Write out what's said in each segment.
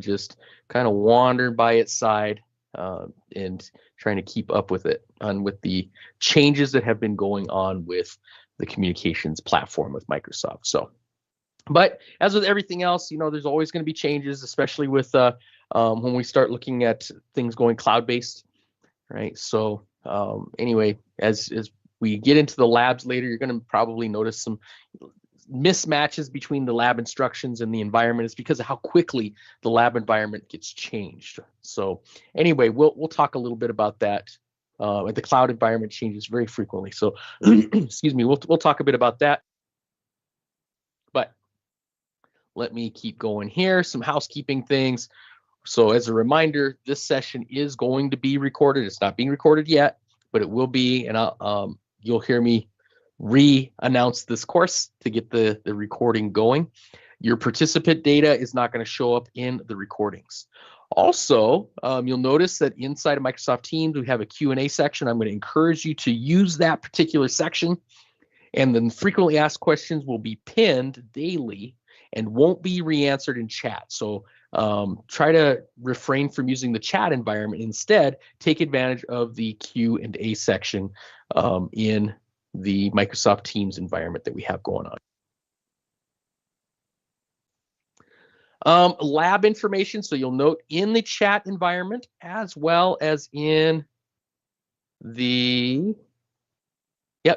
just kind of wandering by its side and trying to keep up with it and with the changes that have been going on with the communications platform with Microsoft. So, but as with everything else, there's always going to be changes, especially with when we start looking at things going cloud-based, right? So anyway, as we get into the labs later, you're going to probably notice some mismatches between the lab instructions and the environment. Is because of how quickly the lab environment gets changed. So anyway, we'll talk a little bit about that. The cloud environment changes very frequently. So excuse me, we'll talk a bit about that. But let me keep going here. Some housekeeping things. So as a reminder, this session is going to be recorded. It's not being recorded yet, but it will be, and you'll hear me re-announce this course to get the recording going. Your participant data is not going to show up in the recordings. Also, you'll notice that inside of Microsoft Teams, we have a Q&A section. I'm going to encourage you to use that particular section, and then frequently asked questions will be pinned daily and won't be re-answered in chat. So try to refrain from using the chat environment. Instead, take advantage of the Q&A section in the Microsoft Teams environment that we have going on. Lab information, so you'll note in the chat environment as well as in the,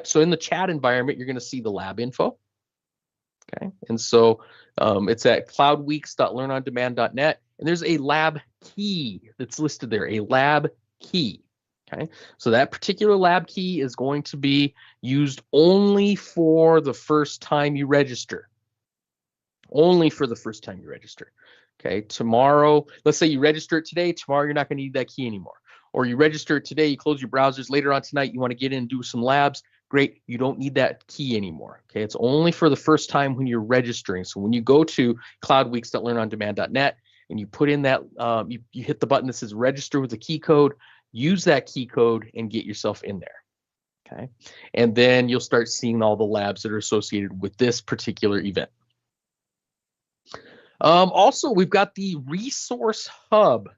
so in the chat environment, you're going to see the lab info. Okay, and so it's at cloudweeks.learnondemand.net, and there's a lab key that's listed there, a lab key. Okay, so that particular lab key is going to be used only for the first time you register. Only for the first time you register. Okay, tomorrow, let's say you register it today, tomorrow you're not going to need that key anymore. Or you register it today, you close your browsers, later on tonight you want to get in and do some labs, great, you don't need that key anymore. Okay, it's only for the first time when you're registering. So when you go to cloudweeks.learnondemand.net and you put in that, you hit the button that says register with a key code, use that key code and get yourself in there. Okay, and then you'll start seeing all the labs that are associated with this particular event. Also, we've got the resource hub.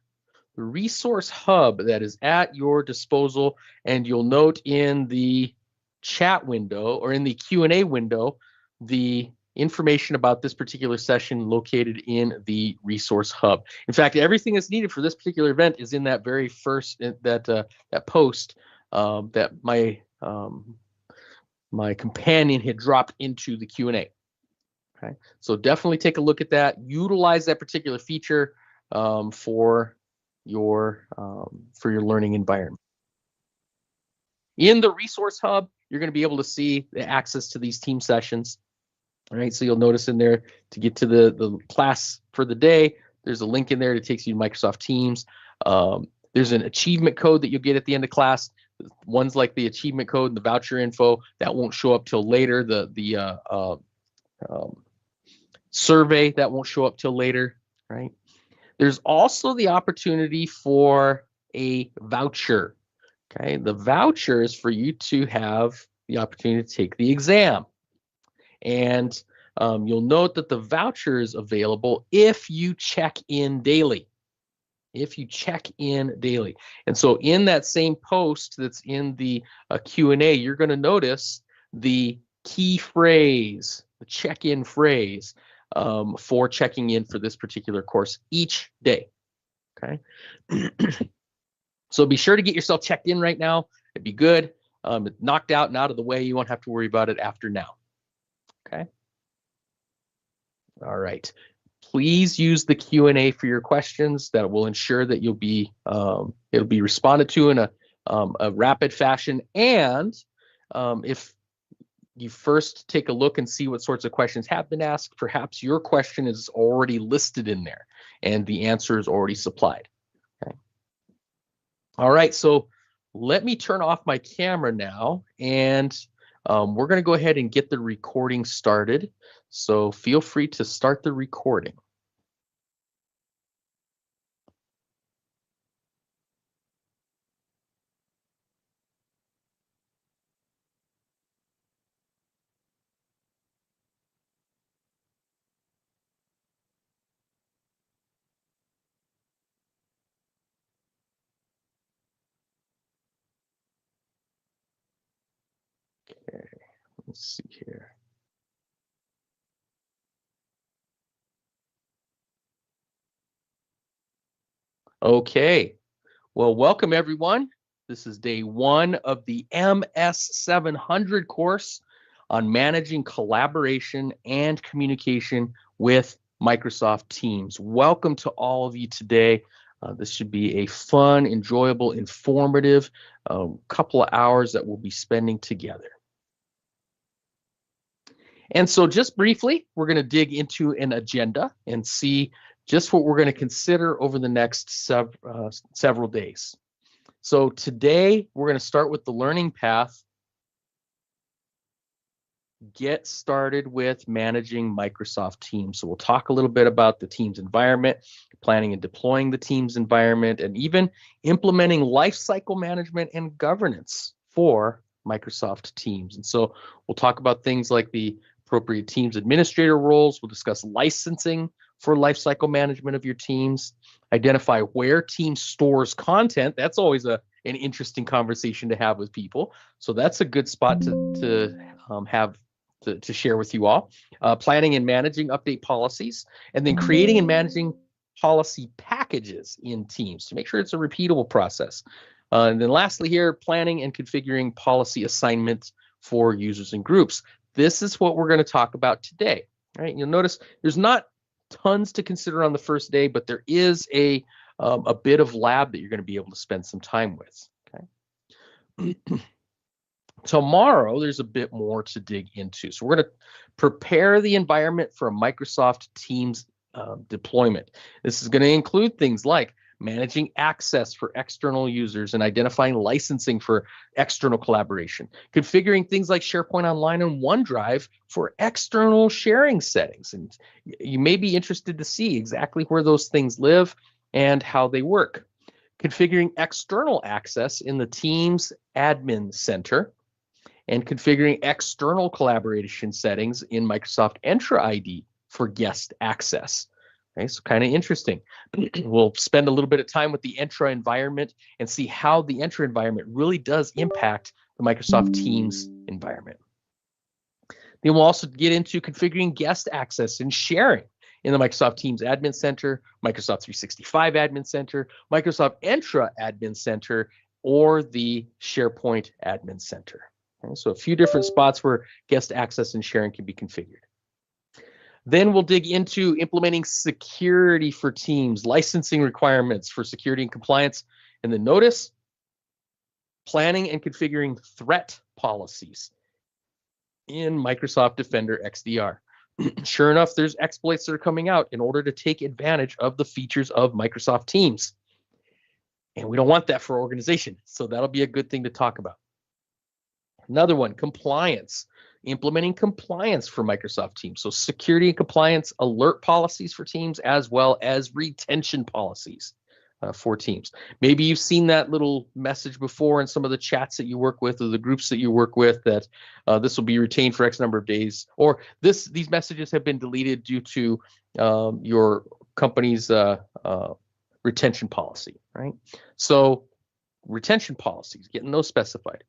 The resource hub that is at your disposal, and you'll note in the chat window or in the Q&A window the information about this particular session located in the resource hub. In fact, everything that's needed for this particular event is in that very first that post that my companion had dropped into the Q&A. Okay, so definitely take a look at that. Utilize that particular feature for your learning environment. In the resource hub, you're going to be able to see the access to these team sessions. All right, so you'll notice in there to get to the class for the day, there's a link in there that takes you to Microsoft Teams. There's an achievement code that you'll get at the end of class. Ones like the achievement code and the voucher info that won't show up till later. The survey that won't show up till later, right? There's also the opportunity for a voucher. Okay, the voucher is for you to have the opportunity to take the exam. And you'll note that the voucher is available if you check in daily. If you check in daily. And so in that same post that's in the Q&A, you're going to notice the key phrase, the check-in phrase for checking in for this particular course each day. Okay. So be sure to get yourself checked in right now. It'd be good. Knocked out and out of the way. You won't have to worry about it after now. Okay. All right. Please use the Q&A for your questions. That will ensure that you'll be it'll be responded to in a rapid fashion. And if you first take a look and see what sorts of questions have been asked, perhaps your question is already listed in there and the answer is already supplied. Okay. All right, so let me turn off my camera now, and we're going to go ahead and get the recording started. So feel free to start the recording. Let's see here. Okay. Well, welcome everyone. This is day 1 of the MS-700 course on managing collaboration and communication with Microsoft Teams. Welcome to all of you today. This should be a fun, enjoyable, informative couple of hours that we'll be spending together. And so just briefly, we're going to dig into an agenda and see just what we're going to consider over the next several days. So today, we're going to start with the learning path. Get started with managing Microsoft Teams. So we'll talk a little bit about the Teams environment, planning and deploying the Teams environment, and even implementing lifecycle management and governance for Microsoft Teams. And so we'll talk about things like the appropriate Teams administrator roles. We'll discuss licensing for lifecycle management of your teams, identify where Teams stores content. That's always an interesting conversation to have with people. So that's a good spot to share with you all. Planning and managing update policies, and then creating and managing policy packages in Teams to make sure it's a repeatable process. And then lastly here, planning and configuring policy assignments for users and groups. This is what we're going to talk about today. All right, you'll notice there's not tons to consider on the first day, but there is a bit of lab that you're going to be able to spend some time with. Okay. Tomorrow, there's a bit more to dig into. So we're going to prepare the environment for a Microsoft Teams deployment. This is going to include things like managing access for external users and identifying licensing for external collaboration, configuring things like SharePoint Online and OneDrive for external sharing settings. And you may be interested to see exactly where those things live and how they work. Configuring external access in the Teams Admin Center, and configuring external collaboration settings in Microsoft Entra ID for guest access. Okay, so kind of interesting. We'll spend a little bit of time with the Entra environment and see how the Entra environment really does impact the Microsoft Teams environment. Then we'll also get into configuring guest access and sharing in the Microsoft Teams Admin Center, Microsoft 365 Admin Center, Microsoft Entra Admin Center, or the SharePoint Admin Center. Okay, so a few different spots where guest access and sharing can be configured. Then we'll dig into implementing security for Teams, licensing requirements for security and compliance, and then notice planning and configuring threat policies in Microsoft Defender XDR. Sure enough, there's exploits that are coming out in order to take advantage of the features of Microsoft Teams. And we don't want that for our organization, so that'll be a good thing to talk about. Another one, compliance. Implementing compliance for Microsoft Teams. So security and compliance alert policies for Teams, as well as retention policies for Teams. Maybe you've seen that little message before in some of the chats that you work with or the groups that you work with that this will be retained for X number of days, or these messages have been deleted due to your company's retention policy, right? So retention policies, getting those specified.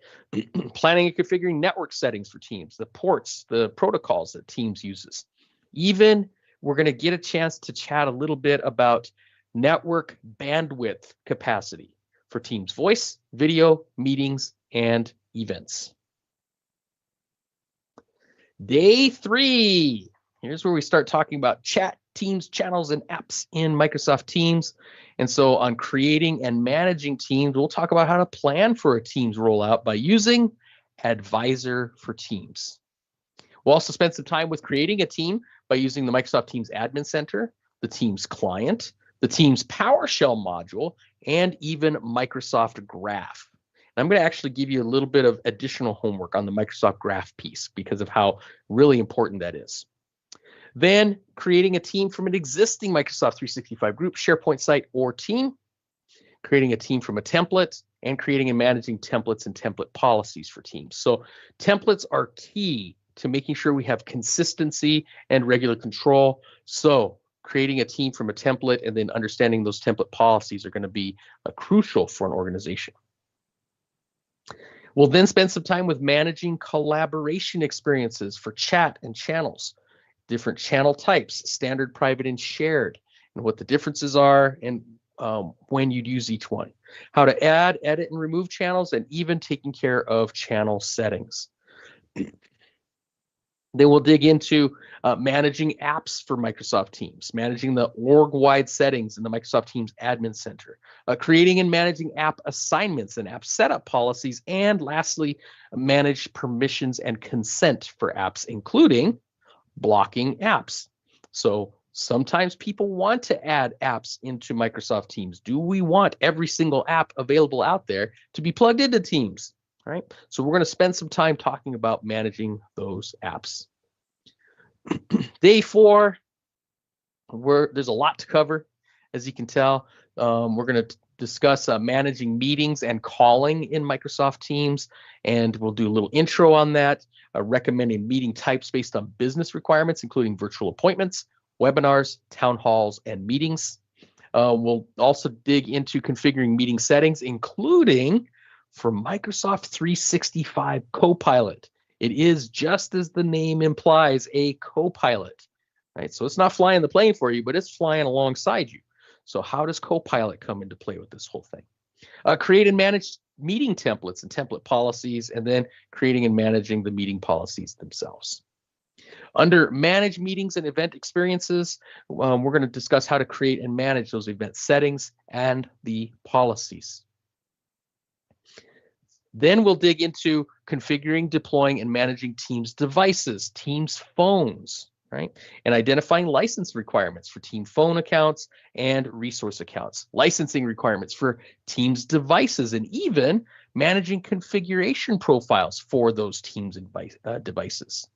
Planning and configuring network settings for Teams, the ports, the protocols that Teams uses. Even we're going to get a chance to chat a little bit about network bandwidth capacity for Teams voice, video, meetings, and events. Day 3. Here's where we start talking about chat, Teams, channels, and apps in Microsoft Teams. And so on creating and managing Teams, we'll talk about how to plan for a Teams rollout by using Advisor for Teams. We'll also spend some time with creating a team by using the Microsoft Teams Admin Center, the Teams client, the Teams PowerShell module, and even Microsoft Graph. And I'm going to actually give you a little bit of additional homework on the Microsoft Graph piece because of how really important that is. Then creating a team from an existing Microsoft 365 group, SharePoint site, or team, creating a team from a template, and creating and managing templates and template policies for Teams. So templates are key to making sure we have consistency and regular control. So creating a team from a template and then understanding those template policies are going to be crucial for an organization. We'll then spend some time with managing collaboration experiences for chat and channels, different channel types, standard, private, and shared, and what the differences are, and when you'd use each one, how to add, edit, and remove channels, and even taking care of channel settings. Then we'll dig into managing apps for Microsoft Teams, managing the org-wide settings in the Microsoft Teams Admin Center, creating and managing app assignments and app setup policies, and lastly, manage permissions and consent for apps, including blocking apps. So sometimes people want to add apps into Microsoft Teams. Do we want every single app available out there to be plugged into Teams? Right. So we're going to spend some time talking about managing those apps. Day 4, there's a lot to cover, as you can tell. We're going to discuss managing meetings and calling in Microsoft Teams, and we'll do a little intro on that, recommending meeting types based on business requirements, including virtual appointments, webinars, town halls, and meetings. We'll also dig into configuring meeting settings, including for Microsoft 365 Copilot. It is, just as the name implies, a Copilot, right? So it's not flying the plane for you, but it's flying alongside you. So how does Copilot come into play with this whole thing? Create and manage meeting templates and template policies, and then creating and managing the meeting policies themselves. Under manage meetings and event experiences, we're going to discuss how to create and manage those event settings and the policies. Then we'll dig into configuring, deploying, and managing Teams devices, Teams phones, right? And identifying license requirements for Team phone accounts and resource accounts, licensing requirements for Teams devices, and even managing configuration profiles for those Teams devices.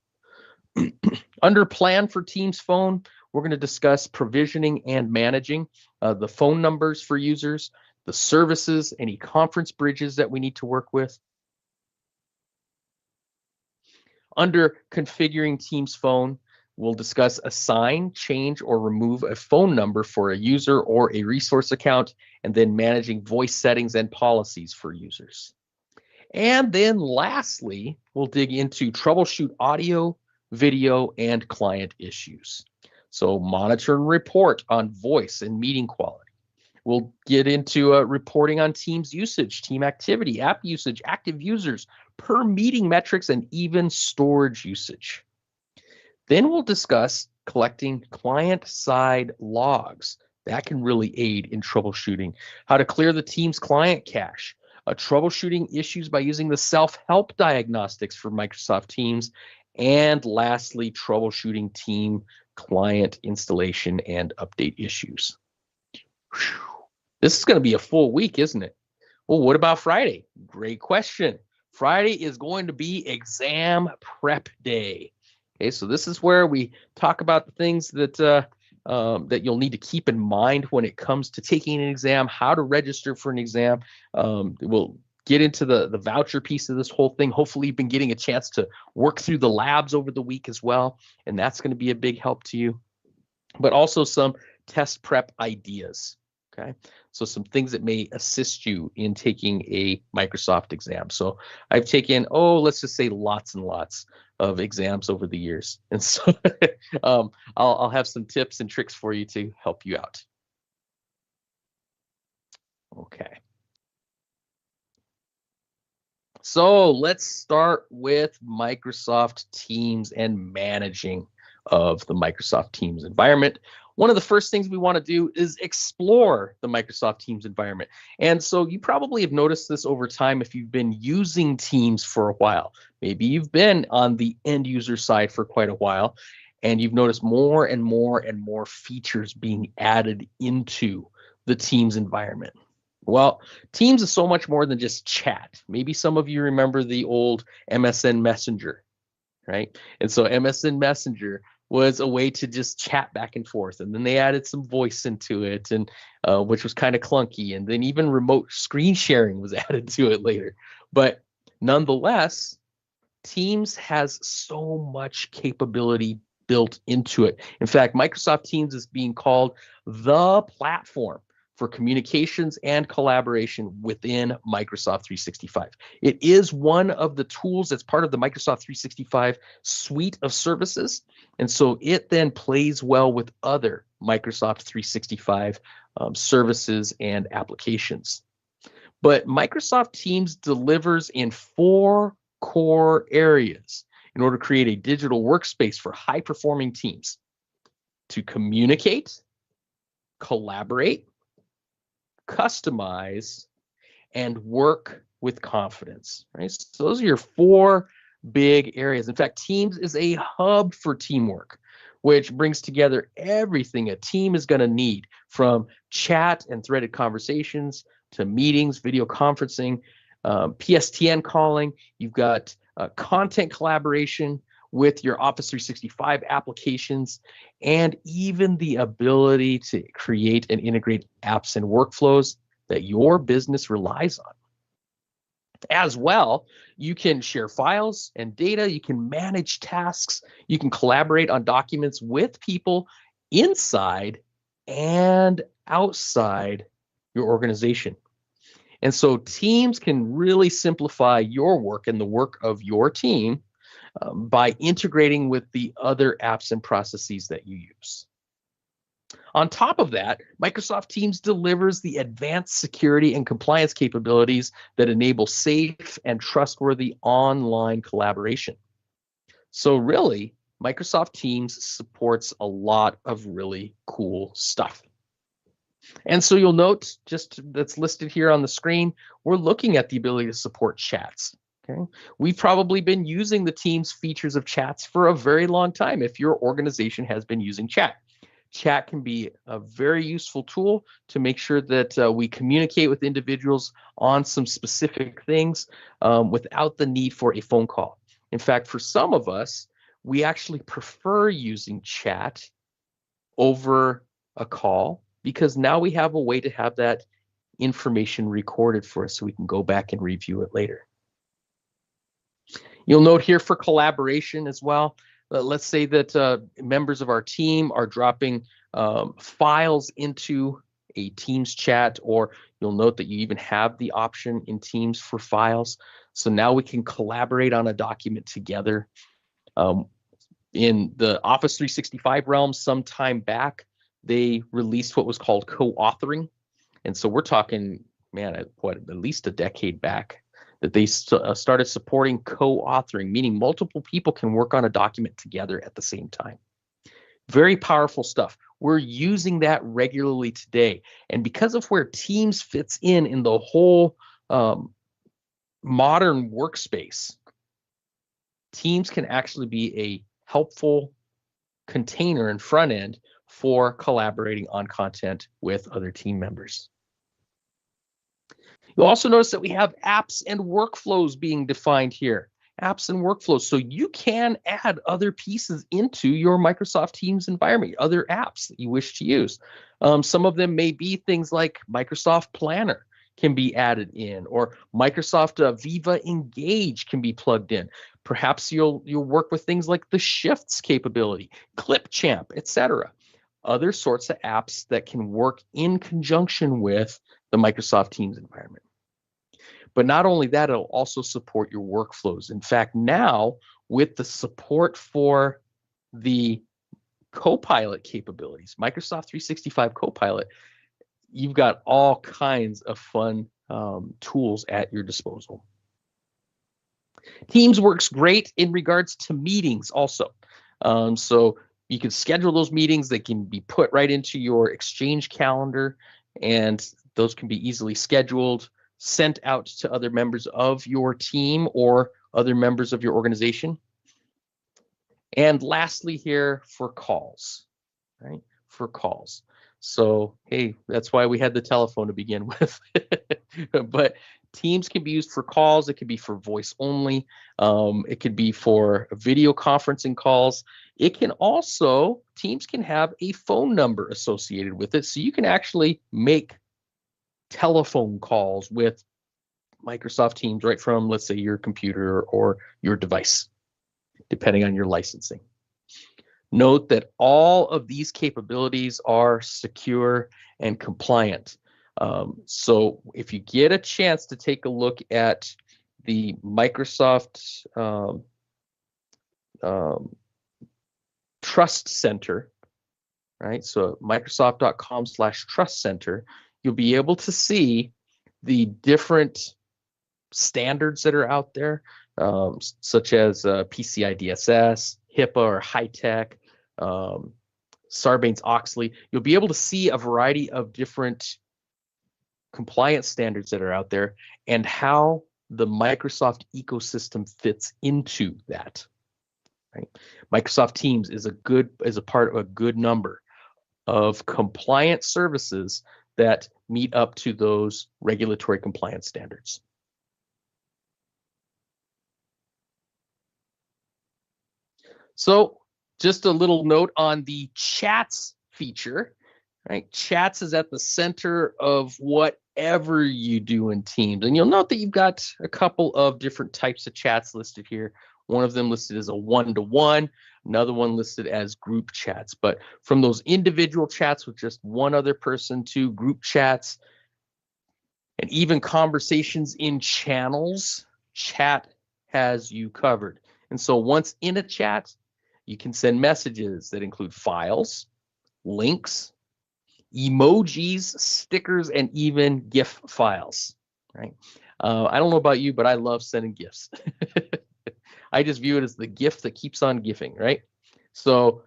Under plan for Teams phone, we're going to discuss provisioning and managing the phone numbers for users, the services, any conference bridges that we need to work with. Under configuring Teams phone, we'll discuss assign, change, or remove a phone number for a user or a resource account, and then managing voice settings and policies for users. And then lastly, we'll dig into troubleshoot audio, video, and client issues. So monitor and report on voice and meeting quality. We'll get into reporting on Teams usage, team activity, app usage, active users, per meeting metrics, and even storage usage. Then we'll discuss collecting client-side logs. That can really aid in troubleshooting. How to clear the Teams client cache, troubleshooting issues by using the self-help diagnostics for Microsoft Teams, and lastly, troubleshooting team client installation and update issues. Whew. This is going to be a full week, isn't it? Well, what about Friday? Great question. Friday is going to be exam prep day. Okay, so this is where we talk about the things that that you'll need to keep in mind when it comes to taking an exam, how to register for an exam. We'll get into the voucher piece of this whole thing. Hopefully you've been getting a chance to work through the labs over the week as well, and that's going to be a big help to you. But also some test prep ideas. Okay, so some things that may assist you in taking a Microsoft exam. So I've taken, let's just say lots and lots of exams over the years. And so I'll have some tips and tricks for you to help you out. Okay. So let's start with Microsoft Teams and managing of the Microsoft Teams environment. One of the first things we want to do is explore the Microsoft Teams environment. And so you probably have noticed this over time if you've been using Teams for a while. Maybe you've been on the end user side for quite a while, and you've noticed more and more and more features being added into the Teams environment. Well, Teams is so much more than just chat. Maybe some of you remember the old MSN Messenger, right? And so MSN Messenger was a way to just chat back and forth. And then they added some voice into it, and which was kind of clunky. And then even remote screen sharing was added to it later. But nonetheless, Teams has so much capability built into it. In fact, Microsoft Teams is being called the platform for communications and collaboration within Microsoft 365. It is one of the tools that's part of the Microsoft 365 suite of services. And so it then plays well with other Microsoft 365 services and applications. But Microsoft Teams delivers in 4 core areas in order to create a digital workspace for high-performing teams to communicate, collaborate, customize, and work with confidence, right? So those are your 4 big areas. In fact, Teams is a hub for teamwork, which brings together everything a team is going to need, from chat and threaded conversations to meetings, video conferencing, PSTN calling. You've got content collaboration with your Office 365 applications, and even the ability to create and integrate apps and workflows that your business relies on. As well, you can share files and data, you can manage tasks, you can collaborate on documents with people inside and outside your organization. And so Teams can really simplify your work and the work of your team by integrating with the other apps and processes that you use. On top of that, Microsoft Teams delivers the advanced security and compliance capabilities that enable safe and trustworthy online collaboration. So really, Microsoft Teams supports a lot of really cool stuff. And so you'll note, just that's listed here on the screen, we're looking at the ability to support chats. Okay, we've probably been using the Teams features of chats for a very long time if your organization has been using chat. Chat can be a very useful tool to make sure that we communicate with individuals on some specific things without the need for a phone call. In fact, for some of us, we actually prefer using chat over a call, because now we have a way to have that information recorded for us so we can go back and review it later. You'll note here for collaboration as well, let's say that members of our team are dropping files into a Teams chat, or you'll note that you even have the option in Teams for files. So now we can collaborate on a document together. In the Office 365 realm, some time back, they released what was called co-authoring. And so we're talking, man, at least a decade back, that they started supporting co-authoring, meaning multiple people can work on a document together at the same time. Very powerful stuff. We're using that regularly today. And because of where Teams fits in the whole modern workspace, Teams can actually be a helpful container and front end for collaborating on content with other team members. You'll also notice that we have apps and workflows being defined here. Apps and workflows. So you can add other pieces into your Microsoft Teams environment, other apps that you wish to use. Some of them may be things like Microsoft Planner can be added in, or Microsoft Viva Engage can be plugged in. Perhaps you'll work with things like the Shifts capability, Clipchamp, etc. Other sorts of apps that can work in conjunction with the Microsoft Teams environment. But not only that, it'll also support your workflows. In fact, now with the support for the Copilot capabilities, Microsoft 365 Copilot, you've got all kinds of fun tools at your disposal. Teams works great in regards to meetings also. So you can schedule those meetings. They can be put right into your Exchange calendar, and those can be easily scheduled, sent out to other members of your team or other members of your organization. And lastly here, for calls, right? For calls. So, hey, that's why we had the telephone to begin with. But Teams can be used for calls. It can be for voice only. It could be for video conferencing calls. It can also, Teams can have a phone number associated with it. So you can actually make telephone calls with Microsoft Teams right from, let's say, your computer or your device, depending on your licensing. Note that all of these capabilities are secure and compliant. So if you get a chance to take a look at the Microsoft Trust Center, right? So Microsoft.com/Trust Center, you'll be able to see the different standards that are out there, such as PCI DSS, HIPAA or high-tech, Sarbanes-Oxley. You'll be able to see a variety of different compliance standards that are out there and how the Microsoft ecosystem fits into that. Right? Microsoft Teams is a part of a good number of compliance services that meet up to those regulatory compliance standards. So just a little note on the chats feature, right? Chats is at the center of whatever you do in Teams. And you'll note that you've got a couple of different types of chats listed here. One of them listed as a one-to-one, another one listed as group chats. But from those individual chats with just one other person to group chats, and even conversations in channels, chat has you covered. And so once in a chat, you can send messages that include files, links, emojis, stickers, and even GIF files, right? I don't know about you, but I love sending GIFs. I just view it as the gift that keeps on gifting, right? So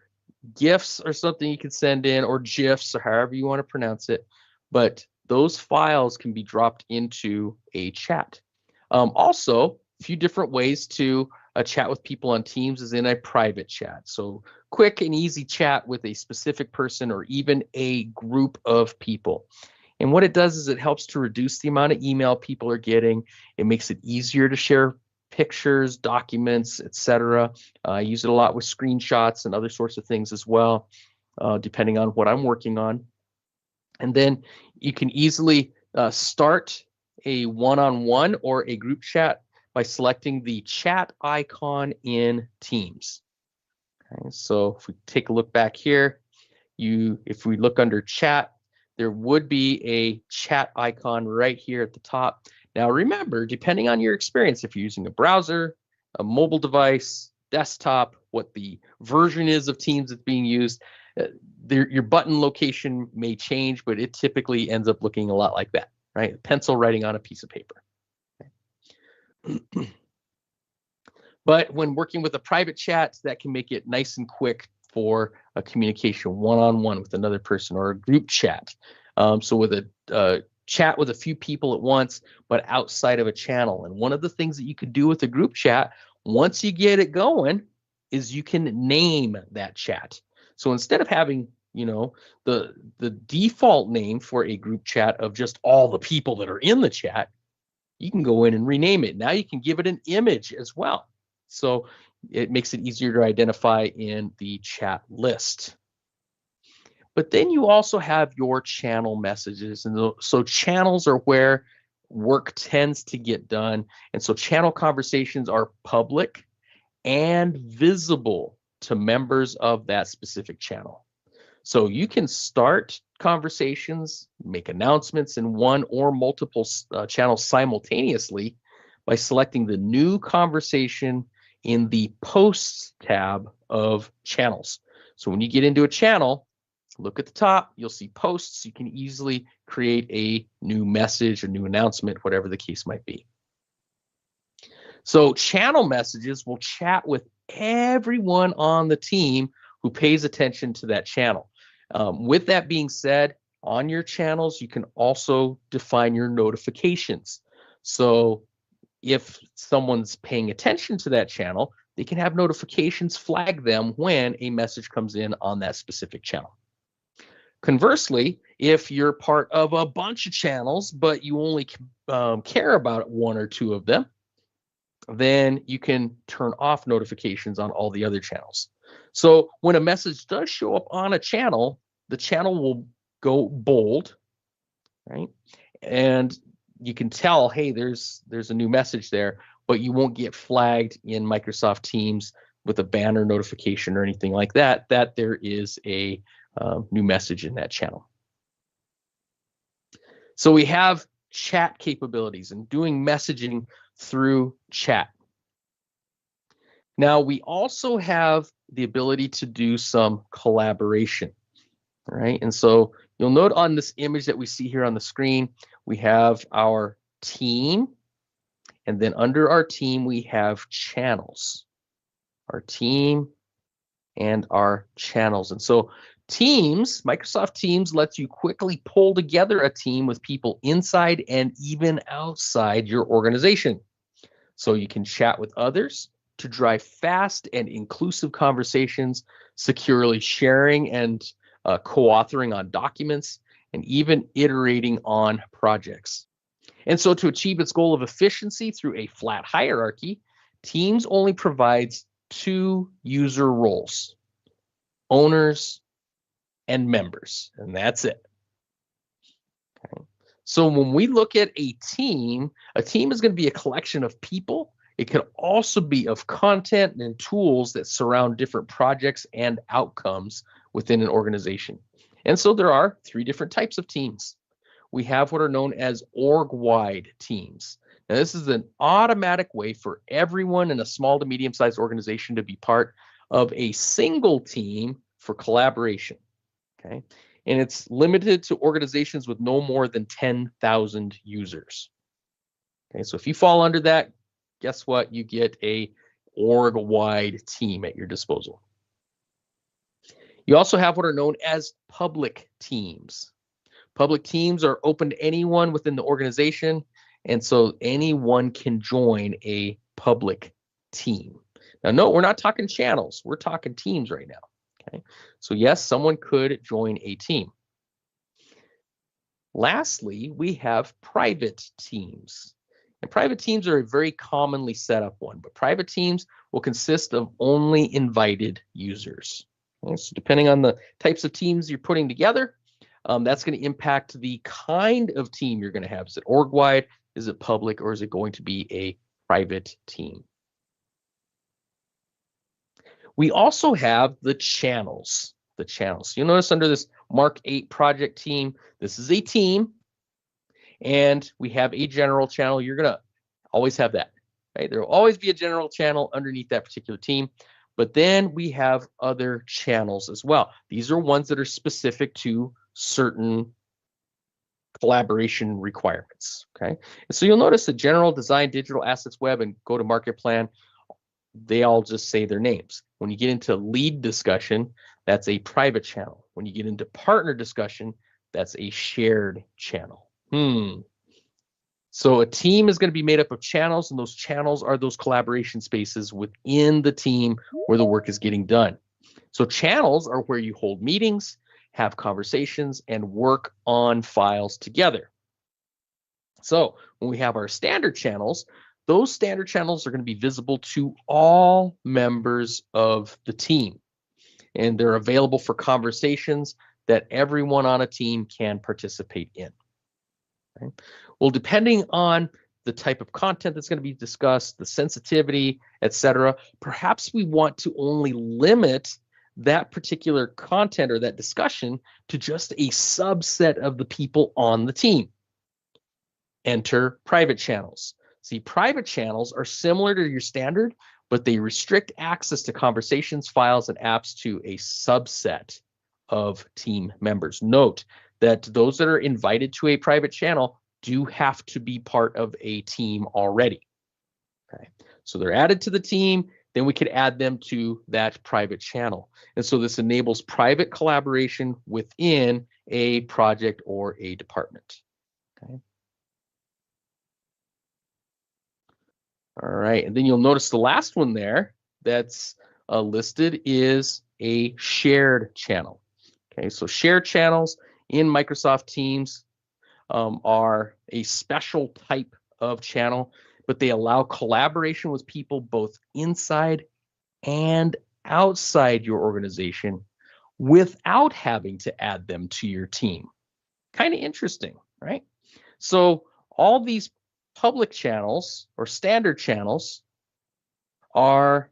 GIFs are something you can send in, or GIFs, or however you want to pronounce it, but those files can be dropped into a chat. Also, a few different ways to chat with people on Teams is in a private chat. So quick and easy chat with a specific person or even a group of people. And what it does is it helps to reduce the amount of email people are getting. It makes it easier to share pictures, documents, etc. I use it a lot with screenshots and other sorts of things as well, depending on what I'm working on. And then you can easily start a one-on-one or a group chat by selecting the chat icon in Teams. Okay, so if we take a look back here, if we look under chat, there would be a chat icon right here at the top. Now remember, depending on your experience, if you're using a browser, a mobile device, desktop, what the version is of Teams that's being used, your button location may change, but it typically ends up looking a lot like that, right? Pencil writing on a piece of paper. Okay. But when working with a private chat, that can make it nice and quick for a communication one-on-one with another person, or a group chat. So with a chat with a few people at once, but outside of a channel. And one of the things that you could do with a group chat, once you get it going, is you can name that chat. So instead of having, the default name for a group chat of just all the people that are in the chat, you can go in and rename it. Now you can give it an image as well. So it makes it easier to identify in the chat list. But then you also have your channel messages. And so channels are where work tends to get done. And so channel conversations are public and visible to members of that specific channel. So you can start conversations, make announcements in one or multiple channels simultaneously by selecting the new conversation in the Posts tab of channels. So when you get into a channel, look at the top, you'll see posts. You can easily create a new message, a new announcement, whatever the case might be. So channel messages will chat with everyone on the team who pays attention to that channel. With that being said, on your channels, you can also define your notifications. So if someone's paying attention to that channel, they can have notifications flag them when a message comes in on that specific channel. Conversely, if you're part of a bunch of channels, but you only care about one or two of them, then you can turn off notifications on all the other channels. So when a message does show up on a channel, the channel will go bold, right? And you can tell, hey, there's a new message there, but you won't get flagged in Microsoft Teams with a banner notification or anything like that, that there is a new message in that channel. So we have chat capabilities and doing messaging through chat. Now we also have the ability to do some collaboration, right? And so you'll note on this image that we see here on the screen, we have our team, and then under our team, we have channels, our team and our channels. And so Teams, Microsoft Teams lets you quickly pull together a team with people inside and even outside your organization. So you can chat with others to drive fast and inclusive conversations, securely sharing and co-authoring on documents, and even iterating on projects. And so to achieve its goal of efficiency through a flat hierarchy, Teams only provides 2 user roles: owners and members, and that's it. Okay. So when we look at a team is going to be a collection of people. It could also be of content and tools that surround different projects and outcomes within an organization. And so there are 3 different types of teams. We have what are known as org-wide teams. Now, this is an automatic way for everyone in a small to medium-sized organization to be part of a single team for collaboration. Okay, and it's limited to organizations with no more than 10,000 users. Okay, so if you fall under that, guess what? You get a org-wide team at your disposal. You also have what are known as public teams. Public teams are open to anyone within the organization, and so anyone can join a public team. Now, no, we're not talking channels. We're talking teams right now. Okay, so yes, someone could join a team. Lastly, we have private teams. And private teams are a very commonly set up one, but private teams will consist of only invited users. Okay, so depending on the types of teams you're putting together, that's going to impact the kind of team you're going to have. Is it org-wide? Is it public? Or is it going to be a private team? We also have the channels. The channels. You'll notice under this Mark 8 project team, this is a team, and we have a general channel. You're going to always have that, right? There will always be a general channel underneath that particular team. But then we have other channels as well. These are ones that are specific to certain collaboration requirements. Okay, and so you'll notice the general, design, digital assets, web, and go to market plan, they all just say their names. When you get into lead discussion, that's a private channel. When you get into partner discussion, that's a shared channel. So a team is going to be made up of channels, and those channels are those collaboration spaces within the team where the work is getting done. So channels are where you hold meetings, have conversations, and work on files together. So when we have our standard channels, those standard channels are going to be visible to all members of the team, and they're available for conversations that everyone on a team can participate in. Okay. Well, depending on the type of content that's going to be discussed, the sensitivity, etc., perhaps we want to only limit that particular content or that discussion to just a subset of the people on the team. Enter private channels. See, private channels are similar to your standard, but they restrict access to conversations, files, and apps to a subset of team members. Note that those that are invited to a private channel do have to be part of a team already. Okay, so they're added to the team, then we could add them to that private channel. And so this enables private collaboration within a project or a department. Okay. All right, and then you'll notice the last one there that's listed is a shared channel. Okay, so shared channels in Microsoft Teams are a special type of channel, but they allow collaboration with people both inside and outside your organization without having to add them to your team. Kind of interesting, right? So all these public channels or standard channels are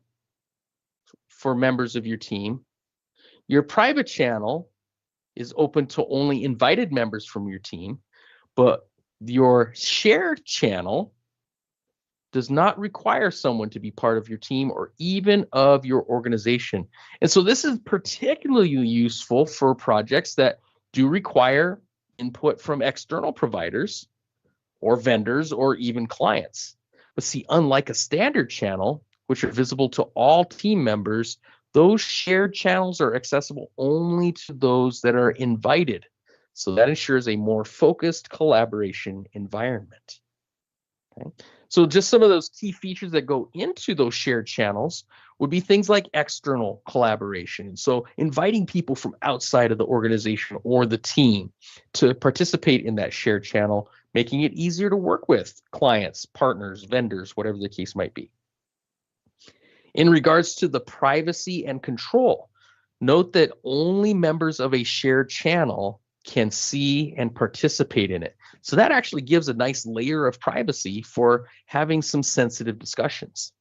for members of your team. Your private channel is open to only invited members from your team, But your shared channel does not require someone to be part of your team or even of your organization. And so this is particularly useful for projects that do require input from external providers or vendors or even clients. But see, unlike a standard channel, which are visible to all team members, those shared channels are accessible only to those that are invited. So that ensures a more focused collaboration environment. Okay. So just some of those key features that go into those shared channels would be things like external collaboration. So inviting people from outside of the organization or the team to participate in that shared channel, making it easier to work with clients, partners, vendors, whatever the case might be. In regards to the privacy and control, note that only members of a shared channel can see and participate in it. So that actually gives a nice layer of privacy for having some sensitive discussions.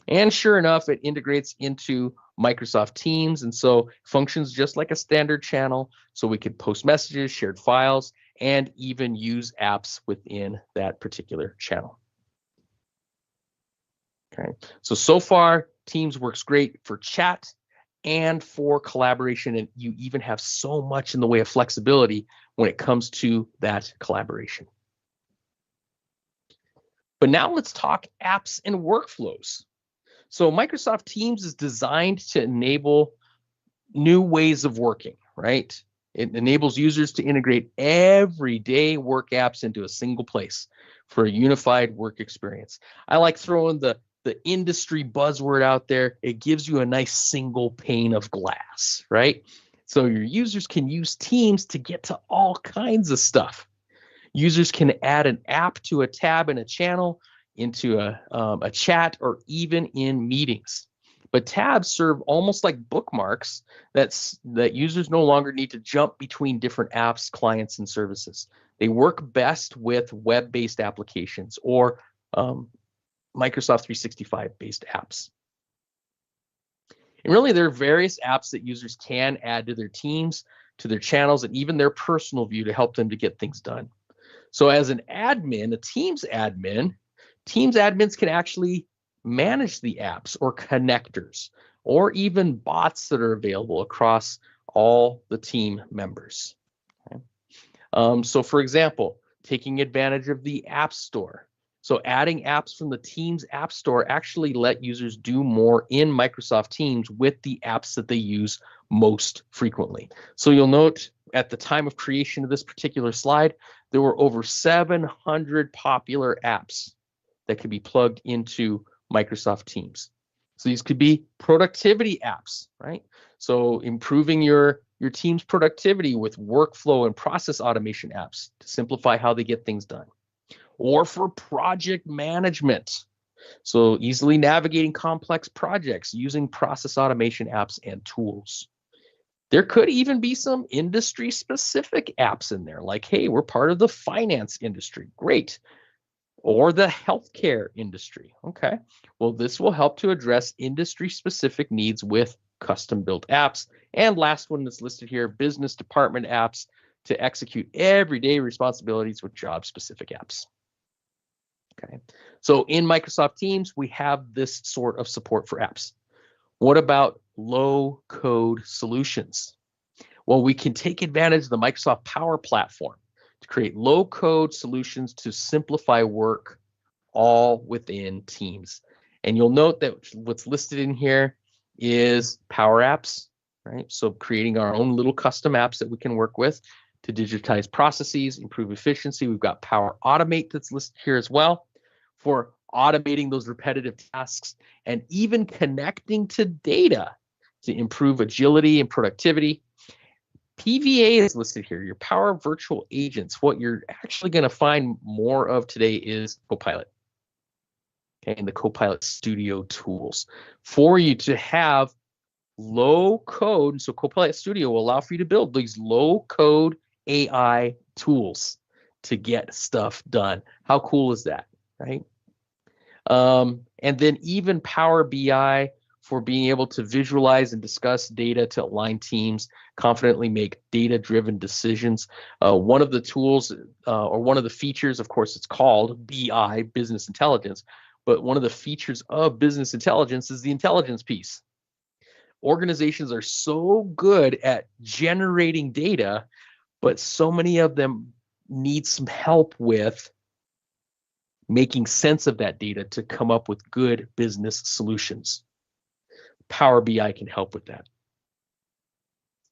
And sure enough, it integrates into Microsoft Teams, and so functions just like a standard channel. So we could post messages, shared files, and even use apps within that particular channel. Okay, so far, Teams works great for chat and for collaboration, and you even have so much in the way of flexibility when it comes to that collaboration. But now let's talk apps and workflows. So Microsoft Teams is designed to enable new ways of working, right? It enables users to integrate everyday work apps into a single place for a unified work experience. I like throwing the industry buzzword out there. It gives you a nice single pane of glass, right? So your users can use Teams to get to all kinds of stuff. Users can add an app to a tab in a channel, into a chat, or even in meetings. But tabs serve almost like bookmarks that users no longer need to jump between different apps, clients, and services. They work best with web-based applications or Microsoft 365-based apps. And really, there are various apps that users can add to their teams, to their channels, and even their personal view to help them to get things done. So as an admin, a Teams admins can actually manage the apps or connectors or even bots that are available across all the team members. Okay. So for example, taking advantage of the App Store. So adding apps from the Teams App Store actually let users do more in Microsoft Teams with the apps that they use most frequently. So you'll note at the time of creation of this particular slide, there were over 700 popular apps that could be plugged into Microsoft Teams. So these could be productivity apps, right? So improving your team's productivity with workflow and process automation apps to simplify how they get things done. Or for project management. So easily navigating complex projects using process automation apps and tools. There could even be some industry-specific apps in there, like, hey, we're part of the finance industry. Great. Or the healthcare industry. Okay. Well, this will help to address industry-specific needs with custom-built apps. And last one that's listed here, business department apps to execute everyday responsibilities with job-specific apps. Okay. So in Microsoft Teams, we have this sort of support for apps. What about low-code solutions? Well, we can take advantage of the Microsoft Power Platform to create low-code solutions to simplify work all within Teams. And you'll note that what's listed in here is Power Apps, right? So creating our own little custom apps that we can work with to digitize processes, improve efficiency. We've got Power Automate that's listed here as well for automating those repetitive tasks and even connecting to data to improve agility and productivity. PVA is listed here, your Power Virtual Agents. What you're actually going to find more of today is Copilot. Okay, and the Copilot Studio tools for you to have low code. So Copilot Studio will allow for you to build these low code AI tools to get stuff done. How cool is that, right? And then even Power BI for being able to visualize and discuss data to align teams, confidently make data-driven decisions. One of the tools or one of the features, of course, it's called BI, business intelligence, but one of the features of business intelligence is the intelligence piece. Organizations are so good at generating data, but so many of them need some help with making sense of that data to come up with good business solutions. Power BI can help with that.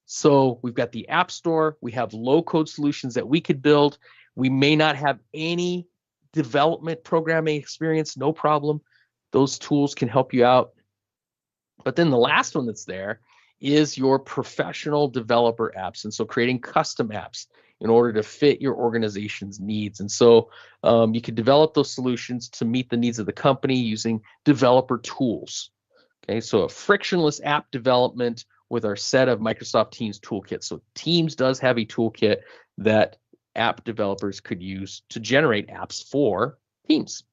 So we've got the App Store. We have low-code solutions that we could build. We may not have any development programming experience, no problem. Those tools can help you out. But then the last one that's there is your professional developer apps. And so creating custom apps in order to fit your organization's needs. And so you can develop those solutions to meet the needs of the company using developer tools. Okay, so a frictionless app development with our set of Microsoft Teams toolkits. So Teams does have a toolkit that app developers could use to generate apps for Teams.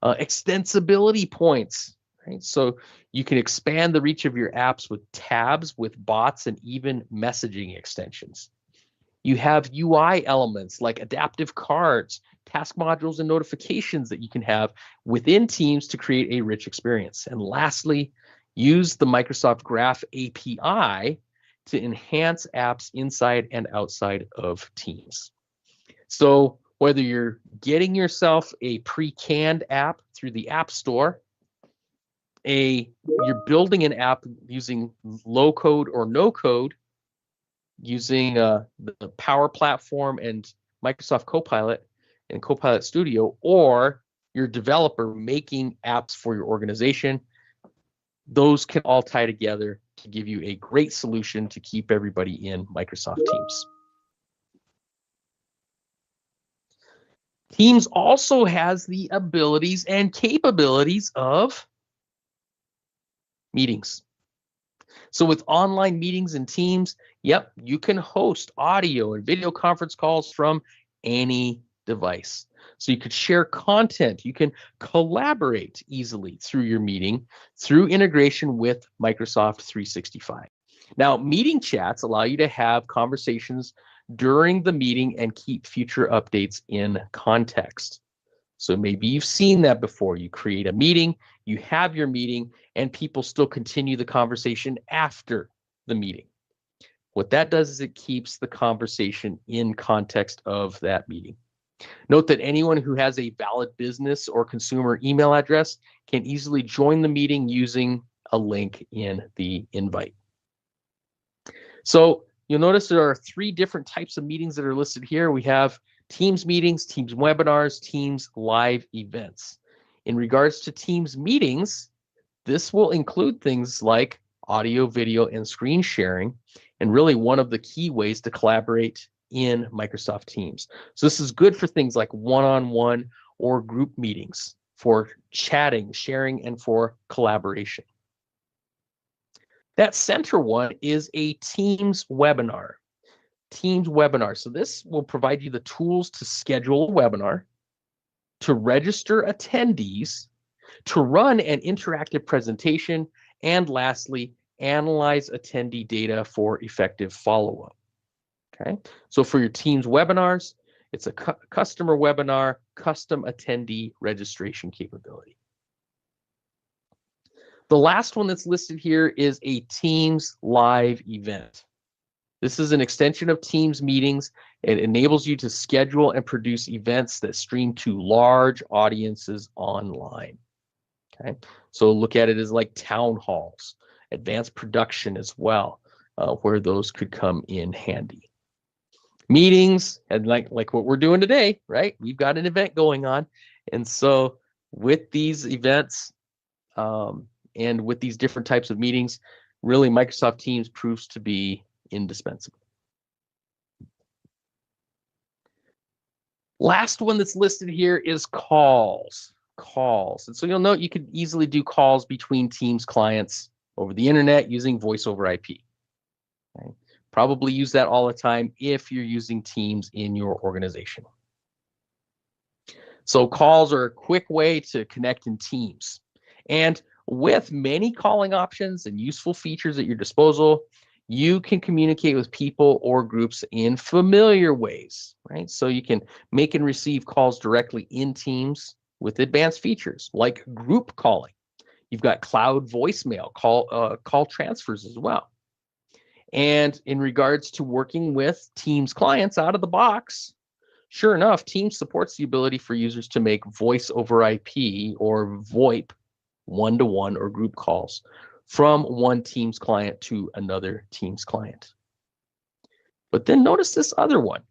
Extensibility points, right? So you can expand the reach of your apps with tabs, with bots, and even messaging extensions. You have UI elements like adaptive cards, task modules, and notifications that you can have within Teams to create a rich experience. And lastly, use the Microsoft Graph API to enhance apps inside and outside of Teams. So whether you're getting yourself a pre-canned app through the App Store, you're building an app using low code or no code, using the Power Platform and Microsoft Copilot and Copilot Studio, or your developer making apps for your organization, those can all tie together to give you a great solution to keep everybody in Microsoft Teams. Teams also has the abilities and capabilities of meetings. So with online meetings and Teams, yep, you can host audio and video conference calls from any device. So you could share content, you can collaborate easily through your meeting through integration with Microsoft 365. Now, meeting chats allow you to have conversations during the meeting and keep future updates in context. So maybe you've seen that before. You create a meeting, you have your meeting, and people still continue the conversation after the meeting. What that does is it keeps the conversation in context of that meeting. Note that anyone who has a valid business or consumer email address can easily join the meeting using a link in the invite. So you'll notice there are 3 different types of meetings that are listed here. We have Teams meetings, Teams webinars, Teams live events. In regards to Teams meetings, this will include things like audio, video, and screen sharing, and really one of the key ways to collaborate in Microsoft Teams. So this is good for things like one-on-one or group meetings, for chatting, sharing, and for collaboration. That center one is a Teams webinar. Teams webinar. So this will provide you the tools to schedule a webinar, to register attendees, to run an interactive presentation, and lastly, analyze attendee data for effective follow-up. Okay, so for your Teams webinars, it's a customer webinar, custom attendee registration capability. The last one that's listed here is a Teams live event. This is an extension of Teams meetings. It enables you to schedule and produce events that stream to large audiences online. Okay, so look at it as like town halls, advanced production as well, where those could come in handy. Meetings, and like what we're doing today, right? We've got an event going on. And so with these events and with these different types of meetings, really Microsoft Teams proves to be indispensable. Last one that's listed here is calls. And so you'll note you could easily do calls between Teams clients over the internet using voice over IP. Okay? Probably use that all the time if you're using Teams in your organization. So calls are a quick way to connect in Teams. And With many calling options and useful features at your disposal, you can communicate with people or groups in familiar ways, right? So you can make and receive calls directly in Teams with advanced features like group calling. You've got cloud voicemail, call transfers as well. And in regards to working with Teams clients out of the box, sure enough, Teams supports the ability for users to make voice over IP or VoIP one-to-one or group calls from one Teams client to another Teams client. But then notice this other one,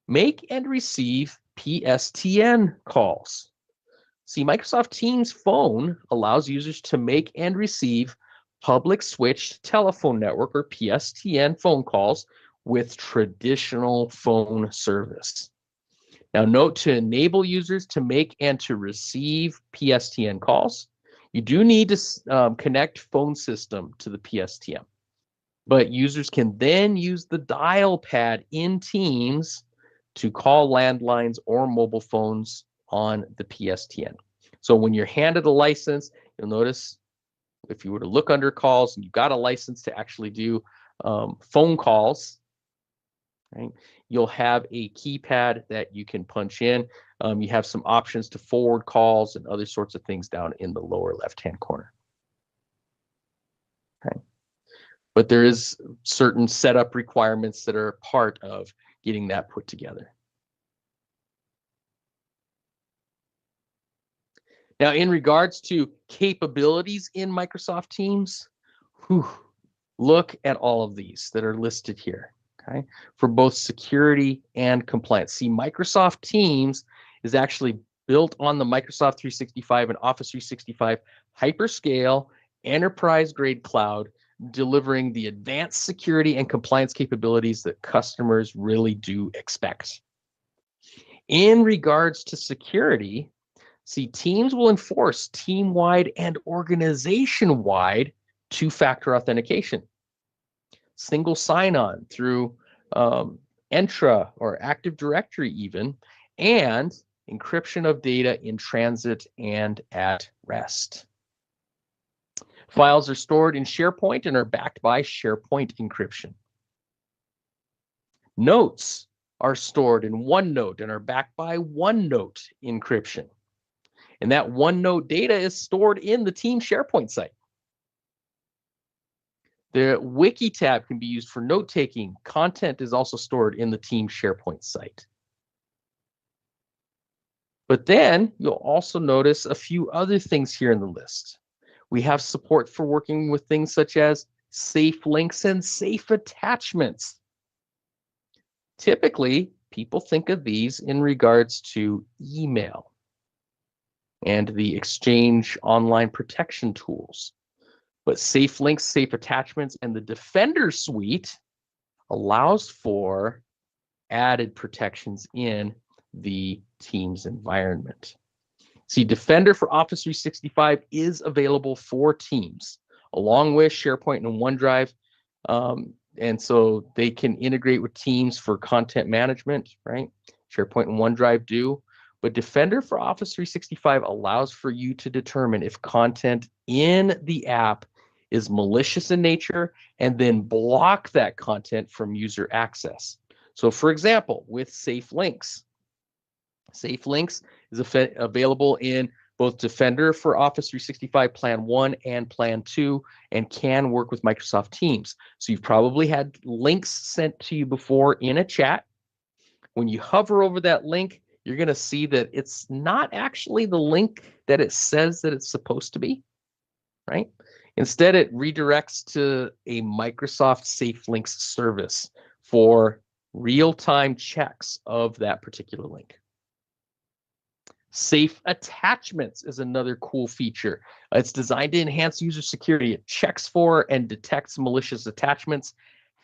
make and receive PSTN calls. See, Microsoft Teams Phone allows users to make and receive public switched telephone network or PSTN phone calls with traditional phone service. Now note, to enable users to make and to receive PSTN calls, you do need to connect phone system to the PSTN, but users can then use the dial pad in Teams to call landlines or mobile phones on the PSTN. So when you're handed a license, you'll notice if you were to look under calls and you've got a license to actually do phone calls, right, you'll have a keypad that you can punch in. You have some options to forward calls and other sorts of things down in the lower left-hand corner. Okay. But there is certain setup requirements that are part of getting that put together. Now, in regards to capabilities in Microsoft Teams, look at all of these that are listed here, okay, for both security and compliance. See, Microsoft Teams is actually built on the Microsoft 365 and Office 365 hyperscale enterprise-grade cloud, delivering the advanced security and compliance capabilities that customers really do expect. In regards to security, see, Teams will enforce team-wide and organization-wide two-factor authentication, single sign-on through Entra or Active Directory even, and encryption of data in transit and at rest. Files are stored in SharePoint and are backed by SharePoint encryption. Notes are stored in OneNote and are backed by OneNote encryption. And that OneNote data is stored in the Team SharePoint site. The Wiki tab can be used for note-taking. Content is also stored in the Team SharePoint site. But then you'll also notice a few other things here in the list. We have support for working with things such as safe links and safe attachments. Typically, people think of these in regards to email and the Exchange online protection tools. But safe links, safe attachments, and the Defender suite allows for added protections in the Teams environment. See, Defender for Office 365 is available for Teams, along with SharePoint and OneDrive. And so they can integrate with Teams for content management, right? SharePoint and OneDrive do. But Defender for Office 365 allows for you to determine if content in the app is malicious in nature and then block that content from user access. So for example, with Safe Links is available in both Defender for Office 365 Plan 1 and Plan 2 and can work with Microsoft Teams. So you've probably had links sent to you before in a chat. When you hover over that link, you're going to see that it's not actually the link that it says that it's supposed to be, right? Instead, it redirects to a Microsoft Safe Links service for real-time checks of that particular link. Safe attachments is another cool feature. It's designed to enhance user security. It checks for and detects malicious attachments.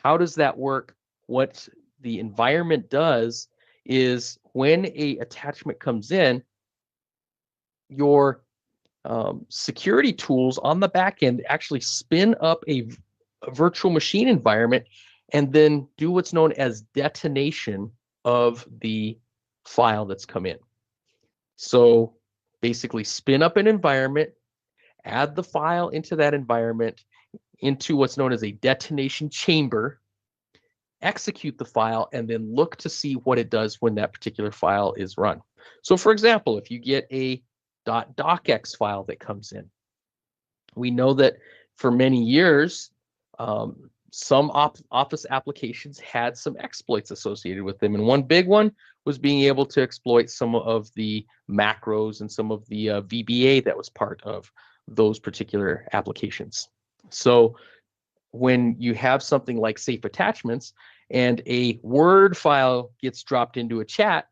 How does that work? What the environment does is when an attachment comes in, your security tools on the back end actually spin up a virtual machine environment and then do what's known as detonation of the file that's come in. So basically spin up an environment, add the file into that environment, into what's known as a detonation chamber, execute the file, and then look to see what it does when that particular file is run. So for example, if you get a .docx file that comes in, we know that for many years, some Office applications had some exploits associated with them. And one big one was being able to exploit some of the macros and some of the VBA that was part of those particular applications. So when you have something like safe attachments and a Word file gets dropped into a chat,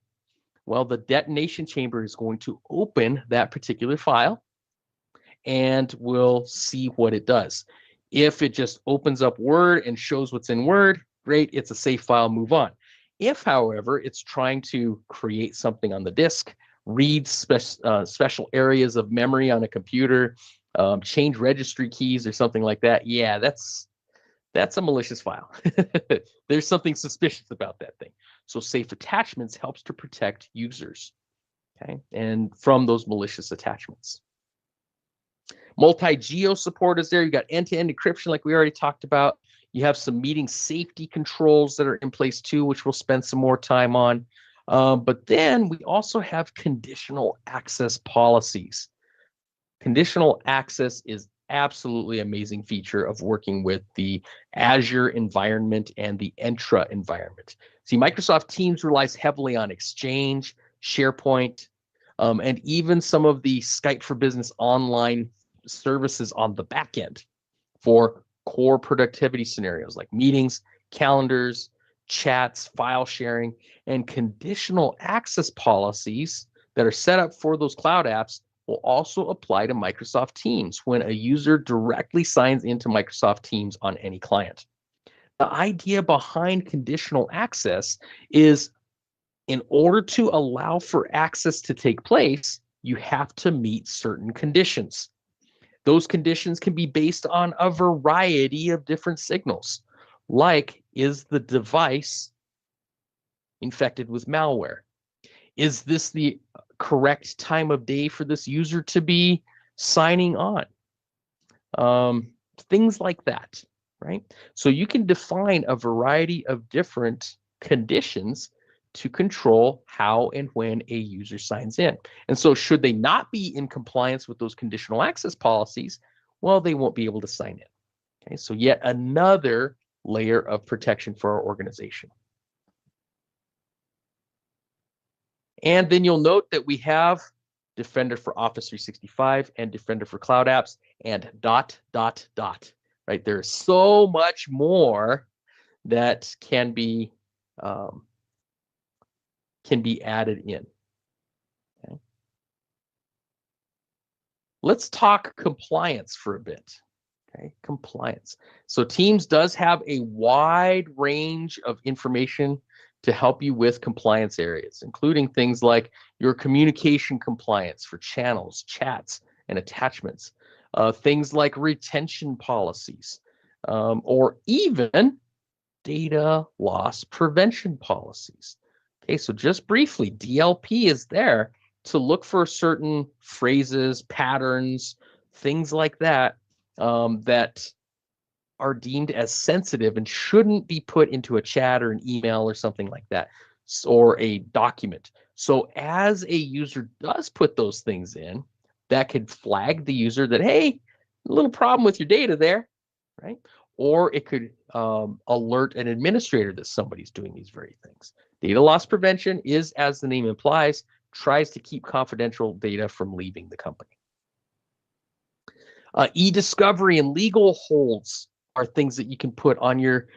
well, the detonation chamber is going to open that particular file and we'll see what it does. If it just opens up Word and shows what's in Word, great, it's a safe file, move on. If, however, it's trying to create something on the disk, read special areas of memory on a computer, change registry keys or something like that, yeah, that's a malicious file. There's something suspicious about that thing. So safe attachments helps to protect users, okay, and from those malicious attachments. Multi-geo support is there. You got end-to-end encryption like we already talked about. You have some meeting safety controls that are in place too, which we'll spend some more time on. But then we also have conditional access policies. Conditional access is absolutely amazing feature of working with the Azure environment and the Entra environment. See, Microsoft Teams relies heavily on Exchange, SharePoint, and even some of the Skype for Business online services on the back end for core productivity scenarios like meetings, calendars, chats, file sharing, and conditional access policies that are set up for those cloud apps will also apply to Microsoft Teams when a user directly signs into Microsoft Teams on any client. The idea behind conditional access is in order to allow for access to take place, you have to meet certain conditions. Those conditions can be based on a variety of different signals, like is the device infected with malware? Is this the correct time of day for this user to be signing on? Things like that, right? So you can define a variety of different conditions to control how and when a user signs in. And so should they not be in compliance with those conditional access policies, well, they won't be able to sign in. Okay, so yet another layer of protection for our organization. And then you'll note that we have Defender for Office 365 and Defender for Cloud Apps and ... right? There's so much more that can be added in. Okay. Let's talk compliance for a bit. Okay, compliance. So Teams does have a wide range of information to help you with compliance areas, including things like your communication compliance for channels, chats, and attachments, things like retention policies, or even data loss prevention policies. Okay, so just briefly, DLP is there to look for certain phrases, patterns, things like that, that are deemed as sensitive and shouldn't be put into a chat or an email or something like that, or a document. So as a user does put those things in, that could flag the user that, hey, a little problem with your data there, right? Or it could alert an administrator that somebody's doing these very things. Data loss prevention is, as the name implies, tries to keep confidential data from leaving the company. E-discovery and legal holds are things that you can put on your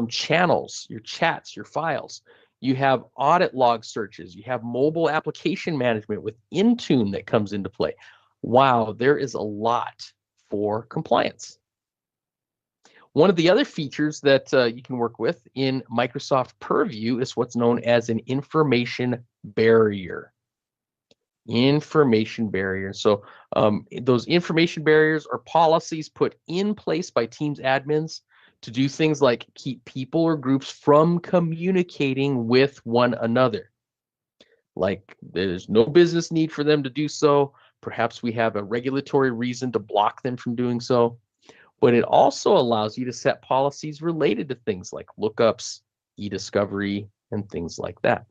channels, your chats, your files. You have audit log searches. You have mobile application management with Intune that comes into play. Wow, there is a lot for compliance. One of the other features that you can work with in Microsoft Purview is what's known as an information barrier. Information barrier. So those information barriers are policies put in place by Teams admins to do things like keep people or groups from communicating with one another. Like there's no business need for them to do so, Perhaps we have a regulatory reason to block them from doing so, but it also allows you to set policies related to things like lookups, e-discovery, and things like that.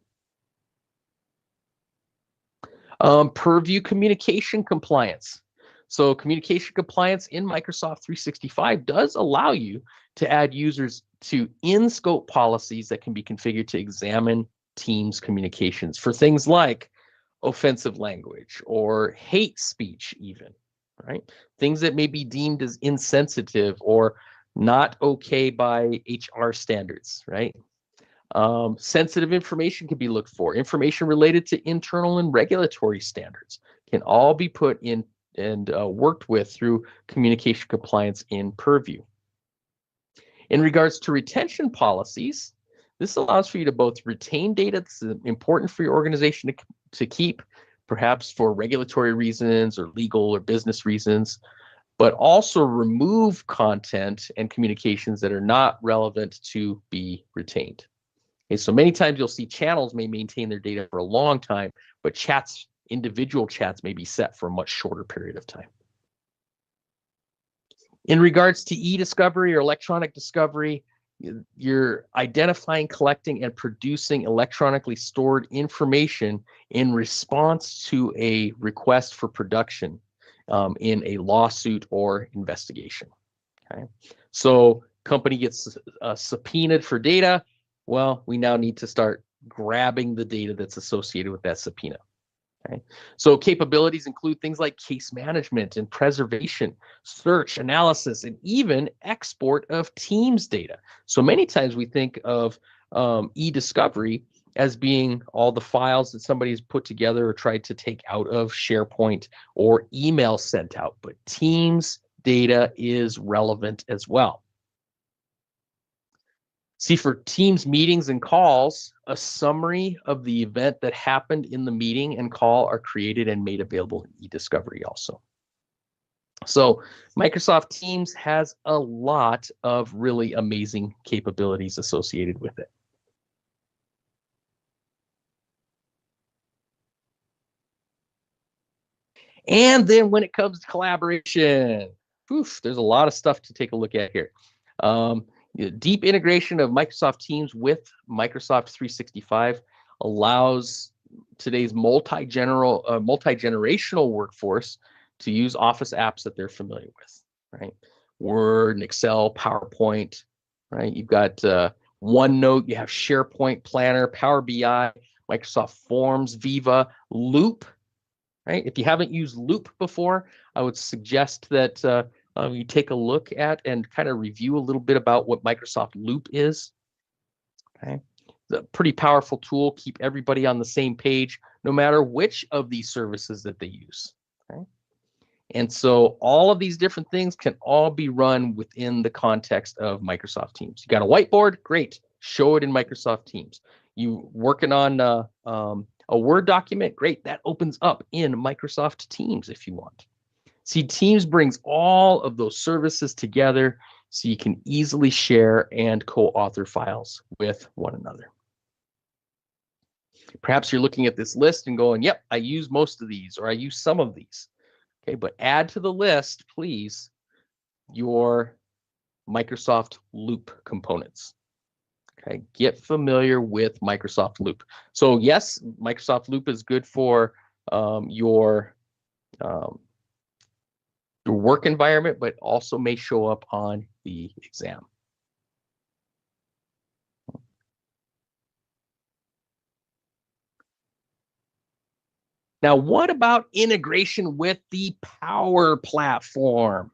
Purview communication compliance. So communication compliance in Microsoft 365 does allow you to add users to in-scope policies that can be configured to examine Teams communications for things like offensive language or hate speech even, right? Things that may be deemed as insensitive or not okay by HR standards, right? Sensitive information can be looked for. Information related to internal and regulatory standards can all be put in and worked with through communication compliance in Purview. In regards to retention policies, this allows for you to both retain data that's important for your organization to keep, perhaps for regulatory reasons or legal or business reasons, but also remove content and communications that are not relevant to be retained. Okay, so many times you'll see channels may maintain their data for a long time, but chats, individual chats, may be set for a much shorter period of time. In regards to e-discovery or electronic discovery, you're identifying, collecting, and producing electronically stored information in response to a request for production in a lawsuit or investigation. Okay, so company gets subpoenaed for data. Well, we now need to start grabbing the data that's associated with that subpoena. Okay, so capabilities include things like case management and preservation, search, analysis, and even export of Teams data. So many times we think of e-discovery as being all the files that somebody's put together or tried to take out of SharePoint or email sent out, but Teams data is relevant as well. See, for Teams meetings and calls, a summary of the event that happened in the meeting and call are created and made available in eDiscovery also. So Microsoft Teams has a lot of really amazing capabilities associated with it. And then when it comes to collaboration, there's a lot of stuff to take a look at here. Deep integration of Microsoft Teams with Microsoft 365 allows today's multi-generational workforce to use Office apps that they're familiar with, right? Word and Excel, PowerPoint, right? You've got OneNote, you have SharePoint Planner, Power BI, Microsoft Forms, Viva, Loop, right? If you haven't used Loop before, I would suggest that you take a look at and kind of review a little bit about what Microsoft Loop is. Okay, it's a pretty powerful tool. Keep everybody on the same page, no matter which of these services that they use. Okay, and so all of these different things can all be run within the context of Microsoft Teams. You got a whiteboard, great. Show it in Microsoft Teams. You working on a Word document, great. That opens up in Microsoft Teams if you want. See, Teams brings all of those services together so you can easily share and co-author files with one another. Perhaps you're looking at this list and going, yep, I use most of these, or I use some of these. Okay, but add to the list, please, your Microsoft Loop components. Okay, get familiar with Microsoft Loop. So yes, Microsoft Loop is good for your work environment, but also may show up on the exam. Now, what about integration with the Power Platform?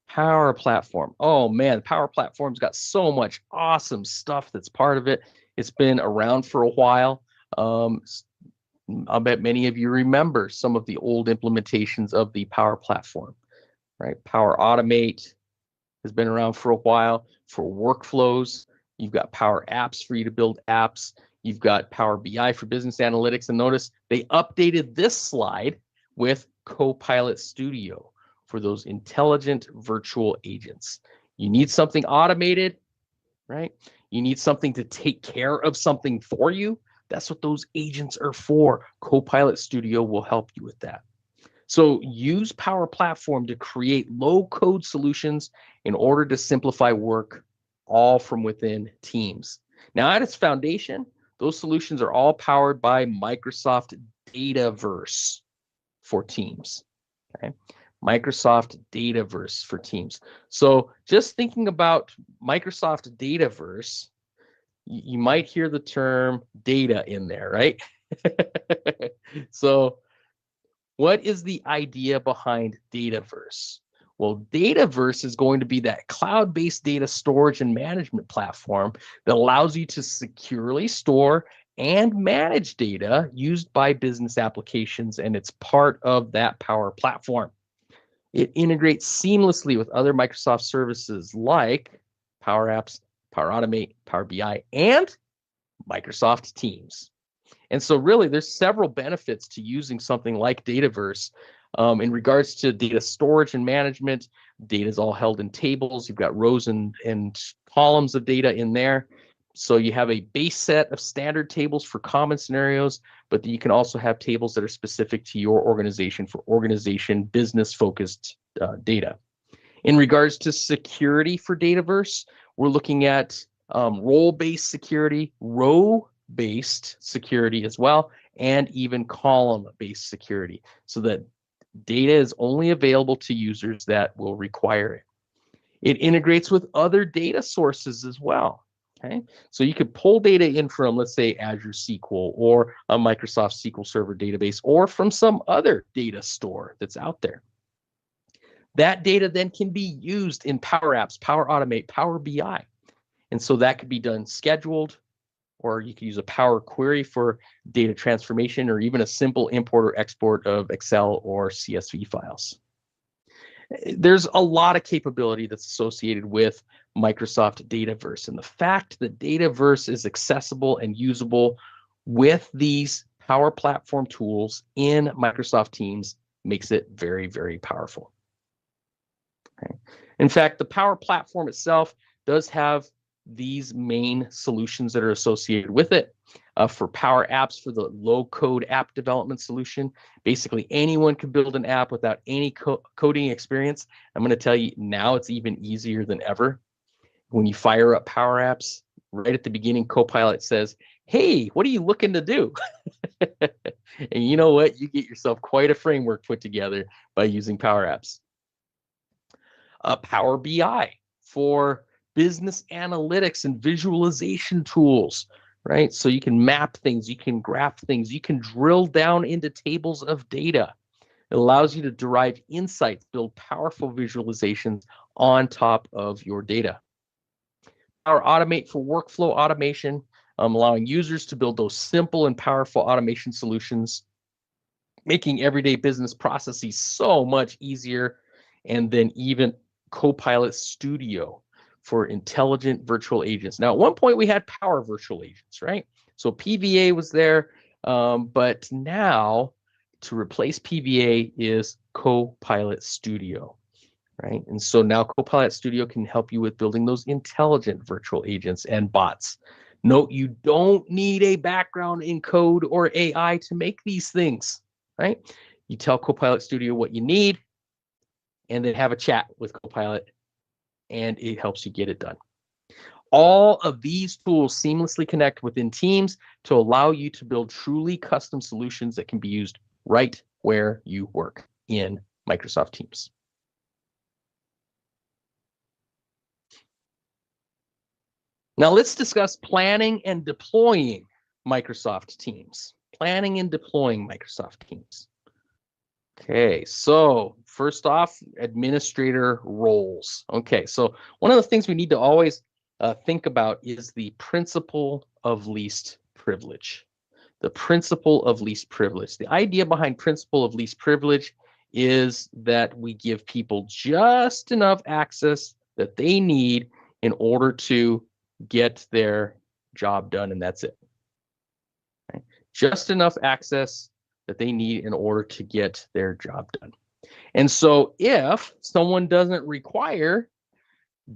Power Platform. Oh man, Power Platform's got so much awesome stuff that's part of it. It's been around for a while. I'll bet many of you remember some of the old implementations of the Power Platform, right? Power Automate has been around for a while. For workflows, you've got Power Apps for you to build apps. You've got Power BI for business analytics. And notice they updated this slide with Copilot Studio for those intelligent virtual agents. You need something automated, right? You need something to take care of something for you. That's what those agents are for. Copilot Studio will help you with that. So use Power Platform to create low-code solutions in order to simplify work, all from within Teams. Now, at its foundation, those solutions are all powered by Microsoft Dataverse for Teams. Okay, Microsoft Dataverse for Teams. So just thinking about Microsoft Dataverse, you might hear the term data in there, right? So what is the idea behind Dataverse? Well, Dataverse is going to be that cloud-based data storage and management platform that allows you to securely store and manage data used by business applications, and it's part of that Power Platform. It integrates seamlessly with other Microsoft services like Power Apps, Power Automate, Power BI, and Microsoft Teams. And so really, there's several benefits to using something like Dataverse. In regards to data storage and management, data is all held in tables. You've got rows and columns of data in there. So you have a base set of standard tables for common scenarios, but you can also have tables that are specific to your organization for organization, business-focused data. In regards to security for Dataverse, we're looking at role-based security, row-based security as well, and even column-based security, so that data is only available to users that will require it. It integrates with other data sources as well. Okay, so you could pull data in from, let's say, Azure SQL or a Microsoft SQL Server database, or from some other data store that's out there. That data then can be used in Power Apps, Power Automate, Power BI. And so that could be done scheduled, or you could use a Power Query for data transformation, or even a simple import or export of Excel or CSV files. There's a lot of capability that's associated with Microsoft Dataverse, and the fact that Dataverse is accessible and usable with these Power Platform tools in Microsoft Teams makes it very, very powerful. Okay. In fact, the Power Platform itself does have these main solutions that are associated with it. For Power Apps, for the low-code app development solution, basically anyone can build an app without any coding experience. I'm going to tell you now, it's even easier than ever. When you fire up Power Apps, right at the beginning, Copilot says, "Hey, what are you looking to do?" And you know what? You get yourself quite a framework put together by using Power Apps. Power BI for business analytics and visualization tools, right? So you can map things, you can graph things, you can drill down into tables of data. It allows you to derive insights, build powerful visualizations on top of your data. Power Automate for workflow automation, allowing users to build those simple and powerful automation solutions, making everyday business processes so much easier. And then even Copilot Studio for intelligent virtual agents. Now, at one point we had Power Virtual Agents, right? So PVA was there, but now to replace PVA is Copilot Studio, right? And so now Copilot Studio can help you with building those intelligent virtual agents and bots. Note, you don't need a background in code or AI to make these things, right? You tell Copilot Studio what you need, and then have a chat with Copilot, and it helps you get it done. All of these tools seamlessly connect within Teams to allow you to build truly custom solutions that can be used right where you work in Microsoft Teams. Now let's discuss planning and deploying Microsoft Teams. Planning and deploying Microsoft Teams. Okay, so first off, administrator roles. Okay, so one of the things we need to always think about is the principle of least privilege. The principle of least privilege. The idea behind principle of least privilege is that we give people just enough access that they need in order to get their job done, and that's it. Okay? Just enough access that they need in order to get their job done. And so if someone doesn't require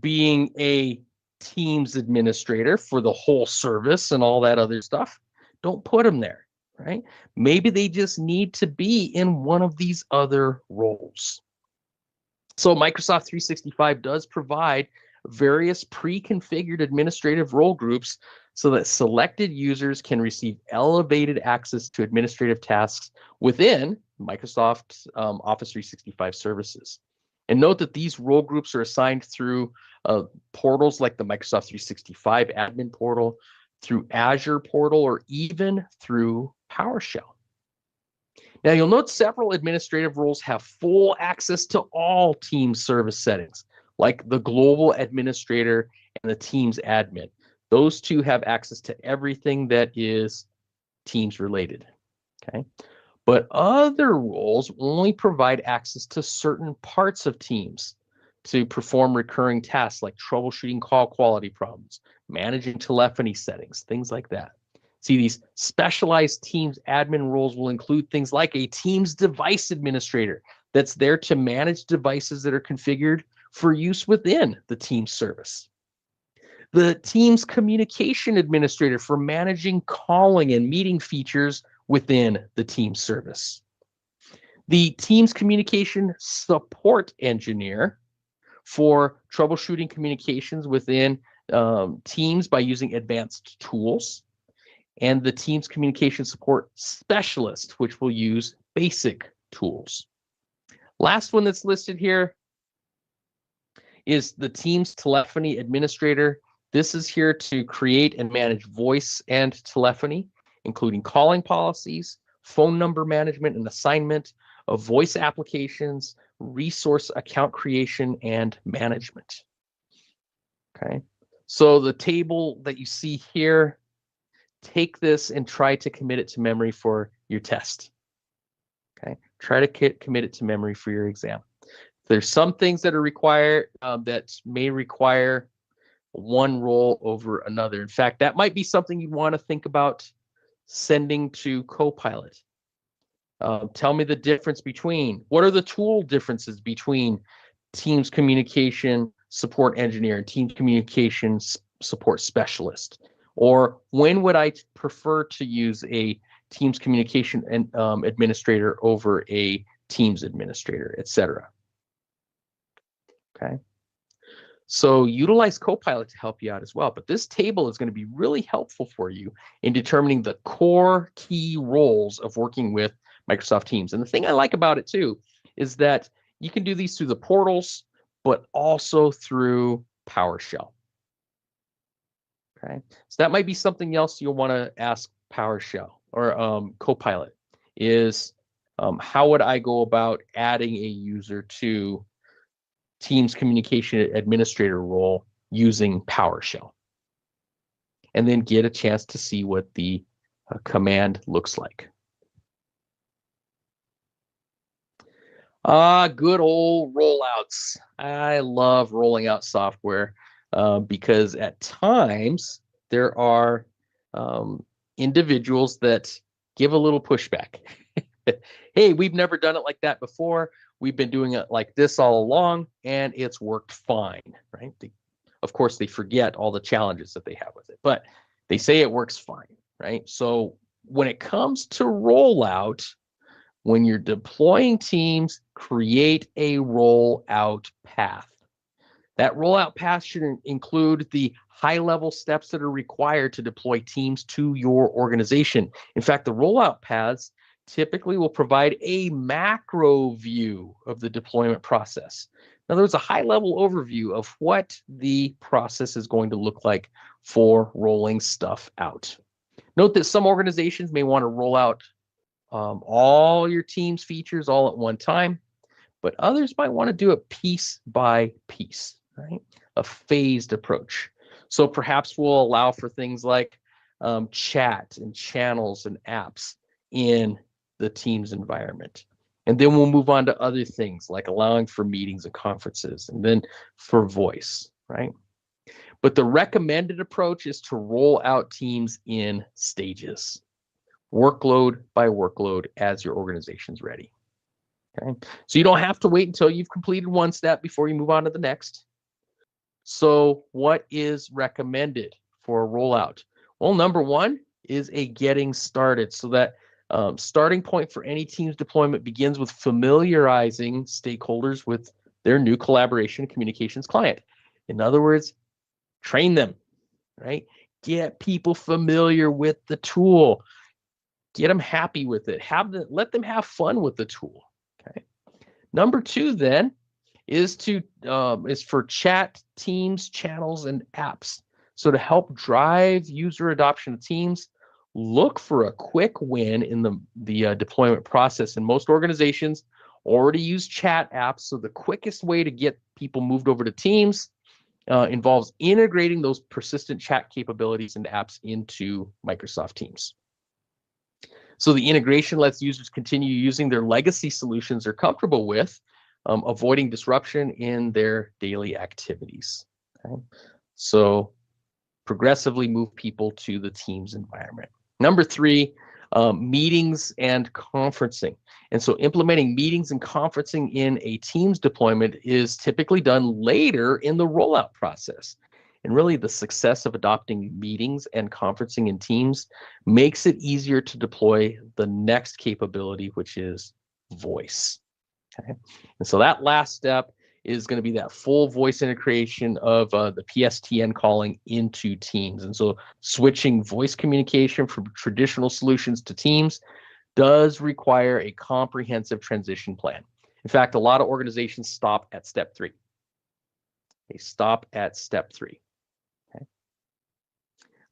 being a Teams administrator for the whole service and all that other stuff, don't put them there. right? Maybe they just need to be in one of these other roles. So Microsoft 365 does provide various pre-configured administrative role groups so that selected users can receive elevated access to administrative tasks within Microsoft Office 365 services. And note that these role groups are assigned through portals like the Microsoft 365 admin portal, through Azure portal, or even through PowerShell. Now, you'll note several administrative roles have full access to all Teams service settings, like the global administrator and the Teams admin. Those two have access to everything that is Teams related, okay? But other roles only provide access to certain parts of Teams to perform recurring tasks like troubleshooting call quality problems, managing telephony settings, things like that. See, these specialized Teams admin roles will include things like a Teams device administrator that's there to manage devices that are configured for use within the Teams service. The Teams communication administrator for managing calling and meeting features within the Teams service. The Teams communication support engineer for troubleshooting communications within Teams by using advanced tools. And the Teams communication support specialist, which will use basic tools. Last one that's listed here is the Teams telephony administrator. This is here to create and manage voice and telephony, including calling policies, phone number management and assignment of voice applications, resource account creation, and management. Okay, so the table that you see here, take this and try to commit it to memory for your test. Okay, try to commit it to memory for your exam. There's some things that are required that may require one role over another. In fact, that might be something you want to think about sending to Copilot. Tell me the difference between, what are the tool differences between Teams communication support engineer and Teams communication support specialist? Or when would I prefer to use a Teams communication administrator over a Teams administrator, etc. Okay. So utilize Copilot to help you out as well. But this table is going to be really helpful for you in determining the core key roles of working with Microsoft Teams. And the thing I like about it too is that you can do these through the portals, but also through PowerShell. Okay, so that might be something else you'll want to ask PowerShell or Copilot is how would I go about adding a user to Teams communication administrator role using PowerShell, and then get a chance to see what the command looks like. Good old rollouts. I love rolling out software because at times there are individuals that give a little pushback. Hey, we've never done it like that before. We've been doing it like this all along, and it's worked fine, right? Of course, they forget all the challenges that they have with it, but they say it works fine, right? So when it comes to rollout, when you're deploying Teams, create a rollout path. That rollout path should include the high-level steps that are required to deploy Teams to your organization. In fact, the rollout paths typically will provide a macro view of the deployment process. In other words, a high-level overview of what the process is going to look like for rolling stuff out. Note that some organizations may want to roll out all your Teams features all at one time, but others might want to do it piece by piece, right? A phased approach. So perhaps we'll allow for things like chat and channels and apps in the Teams environment. And then we'll move on to other things like allowing for meetings and conferences, and then for voice, right? But the recommended approach is to roll out Teams in stages, workload by workload as your organization's ready. Okay, so you don't have to wait until you've completed one step before you move on to the next. So what is recommended for a rollout? Well, number one is a getting started, so that Starting point for any Teams deployment begins with familiarizing stakeholders with their new collaboration communications client. In other words, train them, right? Get people familiar with the tool. Get them happy with it. Let them have fun with the tool. Okay. Number 2 then is for chat, Teams, channels, and apps. So to help drive user adoption of Teams, look for a quick win in the deployment process. And most organizations already use chat apps. So the quickest way to get people moved over to Teams involves integrating those persistent chat capabilities and apps into Microsoft Teams. So the integration lets users continue using their legacy solutions they're comfortable with, avoiding disruption in their daily activities. Okay? So progressively move people to the Teams environment. Number 3, meetings and conferencing. And so implementing meetings and conferencing in a Teams deployment is typically done later in the rollout process. And really the success of adopting meetings and conferencing in Teams makes it easier to deploy the next capability, which is voice. Okay. And so that last step is going to be that full voice integration of the PSTN calling into Teams. And so switching voice communication from traditional solutions to Teams does require a comprehensive transition plan. In fact, a lot of organizations stop at step 3. They stop at step 3.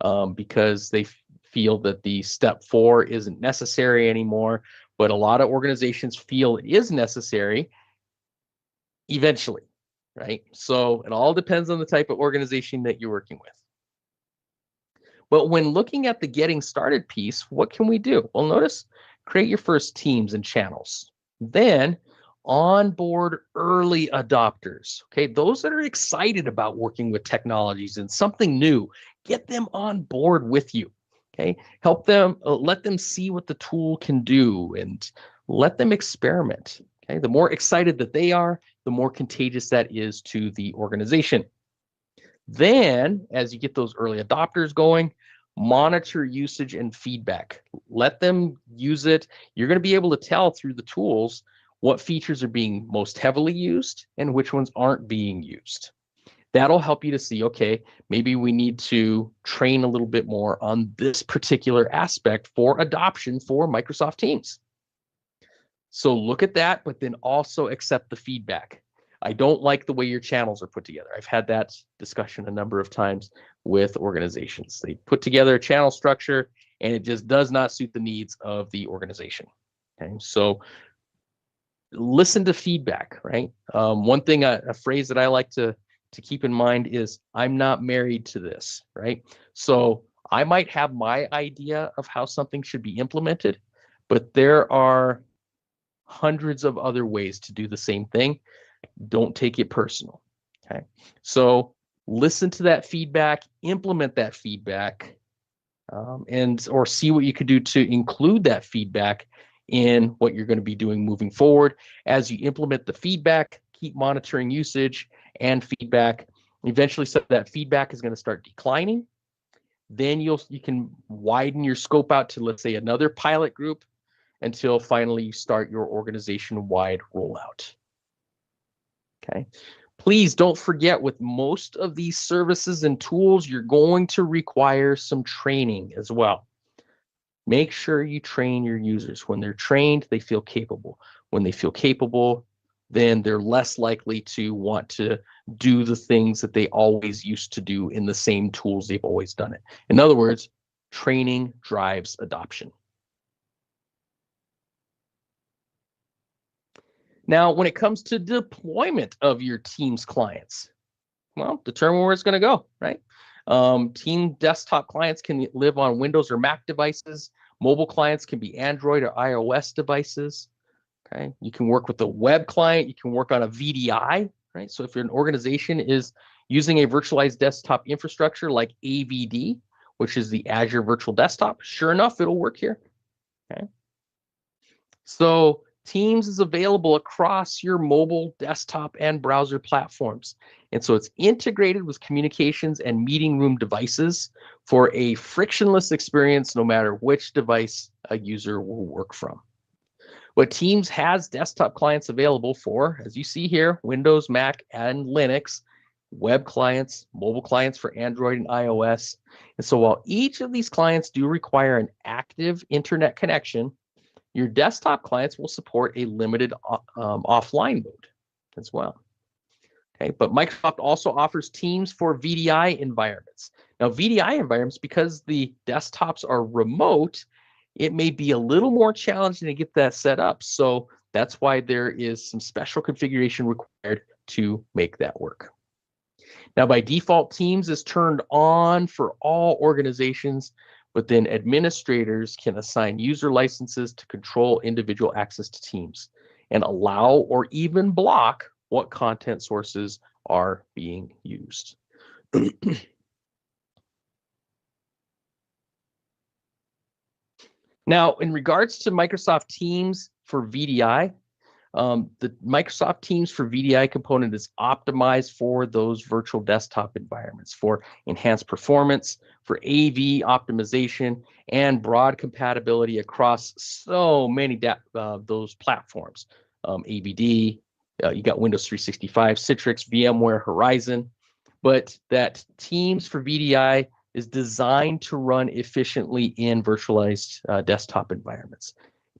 Okay. Because they feel that the step 4 isn't necessary anymore, but a lot of organizations feel it is necessary eventually, right? So it all depends on the type of organization that you're working with. But when looking at the getting started piece, what can we do? Well, notice, create your first teams and channels. Then onboard early adopters, okay? Those that are excited about working with technologies and something new, get them on board with you, okay? Help them, let them see what the tool can do and let them experiment, okay? The more excited that they are, the more contagious that is to the organization. Then, as you get those early adopters going, monitor usage and feedback. Let them use it. You're going to be able to tell through the tools what features are being most heavily used and which ones aren't being used. That'll help you to see, okay, maybe we need to train a little bit more on this particular aspect for adoption for Microsoft Teams. So look at that, but then also accept the feedback. I don't like the way your channels are put together. I've had that discussion a number of times with organizations. They put together a channel structure and it just does not suit the needs of the organization. Okay, so listen to feedback, right? One thing, a phrase that I like to keep in mind is I'm not married to this, right? So I might have my idea of how something should be implemented, but there are hundreds of other ways to do the same thing. Don't take it personal. Okay. So listen to that feedback, implement that feedback, or see what you could do to include that feedback in what you're going to be doing moving forward. As you implement the feedback, keep monitoring usage and feedback. Eventually, some of that feedback is going to start declining. Then you can widen your scope out to, let's say, another pilot group until finally you start your organization-wide rollout. Okay. Please don't forget, with most of these services and tools, you're going to require some training as well. Make sure you train your users. When they're trained, they feel capable. When they feel capable, then they're less likely to want to do the things that they always used to do in the same tools they've always done it. In other words, training drives adoption. Now, when it comes to deployment of your Teams clients, well, determine where it's going to go, right? Team desktop clients can live on Windows or Mac devices. Mobile clients can be Android or iOS devices. Okay, you can work with a web client. You can work on a VDI, right? So if an organization is using a virtualized desktop infrastructure like AVD, which is the Azure Virtual Desktop, sure enough, it'll work here. Okay. So Teams is available across your mobile, desktop, and browser platforms. And so it's integrated with communications and meeting room devices for a frictionless experience no matter which device a user will work from. What Teams has desktop clients available for, as you see here, Windows, Mac, and Linux, web clients, mobile clients for Android and iOS. And so while each of these clients do require an active internet connection, your desktop clients will support a limited offline mode as well. Okay, but Microsoft also offers Teams for VDI environments. Now, VDI environments, because the desktops are remote, it may be a little more challenging to get that set up. So that's why there is some special configuration required to make that work. Now, by default, Teams is turned on for all organizations, but then administrators can assign user licenses to control individual access to Teams and allow or even block what content sources are being used. Now, in regards to Microsoft Teams for VDI, the Microsoft Teams for VDI component is optimized for those virtual desktop environments for enhanced performance, for AV optimization, and broad compatibility across so many those platforms. AVD, you got Windows 365, Citrix, VMware, Horizon, but that Teams for VDI is designed to run efficiently in virtualized desktop environments,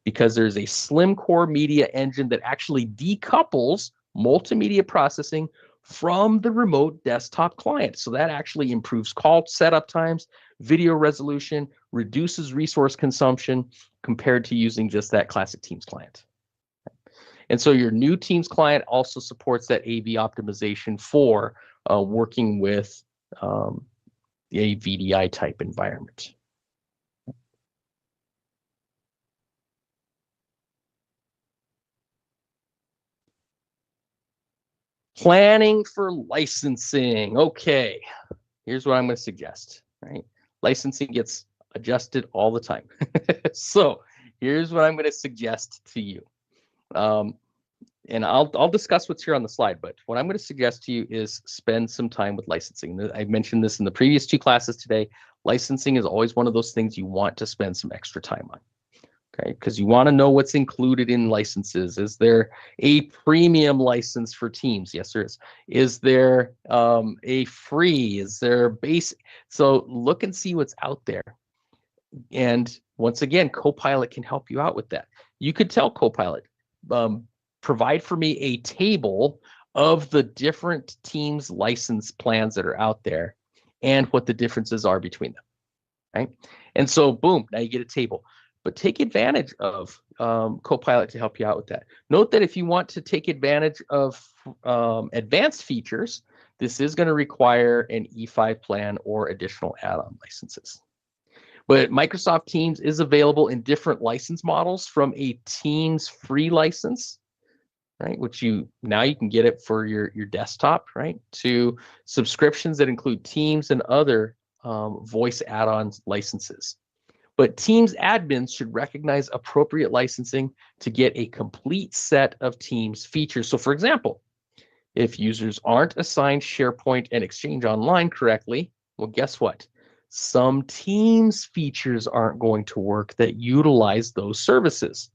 because there's a slim core media engine that actually decouples multimedia processing from the remote desktop client. So that actually improves call setup times, video resolution, reduces resource consumption compared to using just that classic Teams client. And so your new Teams client also supports that AV optimization for working with a VDI type environment. Planning for licensing. Okay, here's what I'm going to suggest. Right, licensing gets adjusted all the time. So here's what I'm going to suggest to you. And I'll discuss what's here on the slide, but what I'm going to suggest to you is spend some time with licensing. I mentioned this in the previous two classes today. Licensing is always one of those things you want to spend some extra time on. Okay, because you want to know what's included in licenses. Is there a premium license for Teams? Yes, there is. Is there a free? Is there base? So look and see what's out there. And once again, Copilot can help you out with that. You could tell Copilot, provide for me a table of the different Teams license plans that are out there and what the differences are between them. Right? And so, boom, now you get a table. But take advantage of Copilot to help you out with that. Note that if you want to take advantage of advanced features, this is going to require an E5 plan or additional add-on licenses. But Microsoft Teams is available in different license models, from a Teams free license, right, which you can get it for your desktop, right, to subscriptions that include Teams and other voice add-on licenses. But Teams admins should recognize appropriate licensing to get a complete set of Teams features. So for example, if users aren't assigned SharePoint and Exchange Online correctly, well, guess what? Some Teams features aren't going to work that utilize those services.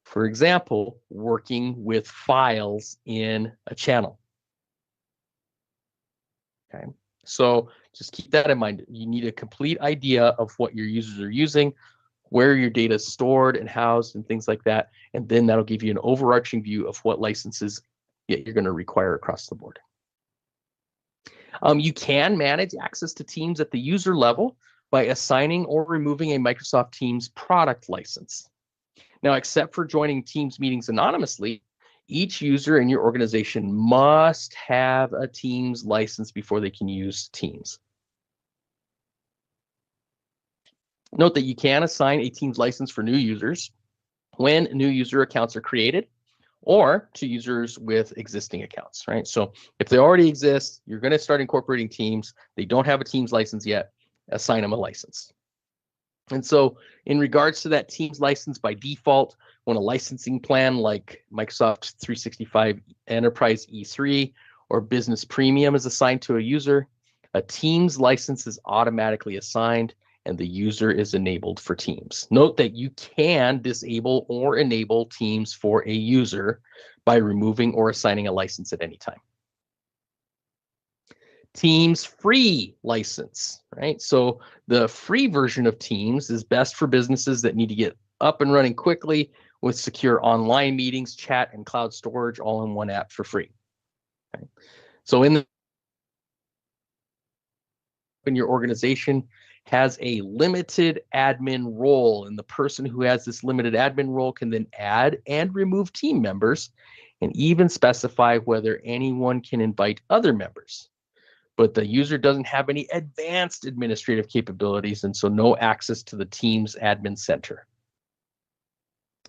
For example, working with files in a channel. Okay, so just keep that in mind. You need a complete idea of what your users are using, where your data is stored and housed and things like that. And then that'll give you an overarching view of what licenses you're going to require across the board. You can manage access to Teams at the user level by assigning or removing a Microsoft Teams product license. Now, except for joining Teams meetings anonymously, each user in your organization must have a Teams license before they can use Teams. Note that you can assign a Teams license for new users when new user accounts are created, or to users with existing accounts, right? So if they already exist, you're going to start incorporating Teams. They don't have a Teams license yet, assign them a license. And so in regards to that Teams license, by default, when a licensing plan like Microsoft 365 Enterprise E3 or Business Premium is assigned to a user, a Teams license is automatically assigned and the user is enabled for Teams. Note that you can disable or enable Teams for a user by removing or assigning a license at any time. Teams free license, right? So the free version of Teams is best for businesses that need to get up and running quickly with secure online meetings, chat, and cloud storage all in one app for free. Okay. So in your organization has a limited admin role, and the person who has this limited admin role can then add and remove team members and even specify whether anyone can invite other members. But the user doesn't have any advanced administrative capabilities, and so no access to the Teams admin center.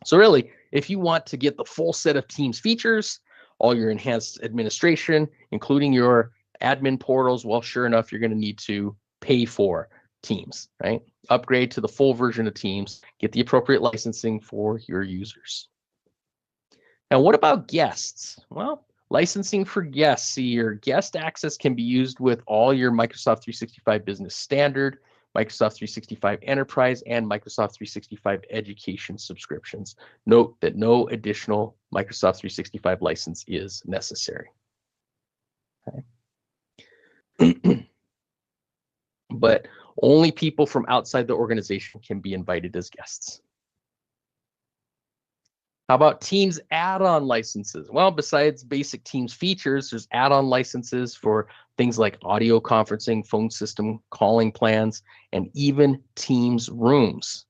So really, if you want to get the full set of Teams features, all your enhanced administration, including your admin portals, well, sure enough, you're going to need to pay for Teams, right? Upgrade to the full version of Teams, get the appropriate licensing for your users. Now, what about guests? Well, licensing for guests. See, your guest access can be used with all your Microsoft 365 Business Standard, Microsoft 365 Enterprise, and Microsoft 365 Education subscriptions. Note that no additional Microsoft 365 license is necessary. Okay. But only people from outside the organization can be invited as guests. How about Teams add-on licenses? Well, besides basic Teams features, there's add-on licenses for things like audio conferencing, phone system calling plans, and even Teams rooms.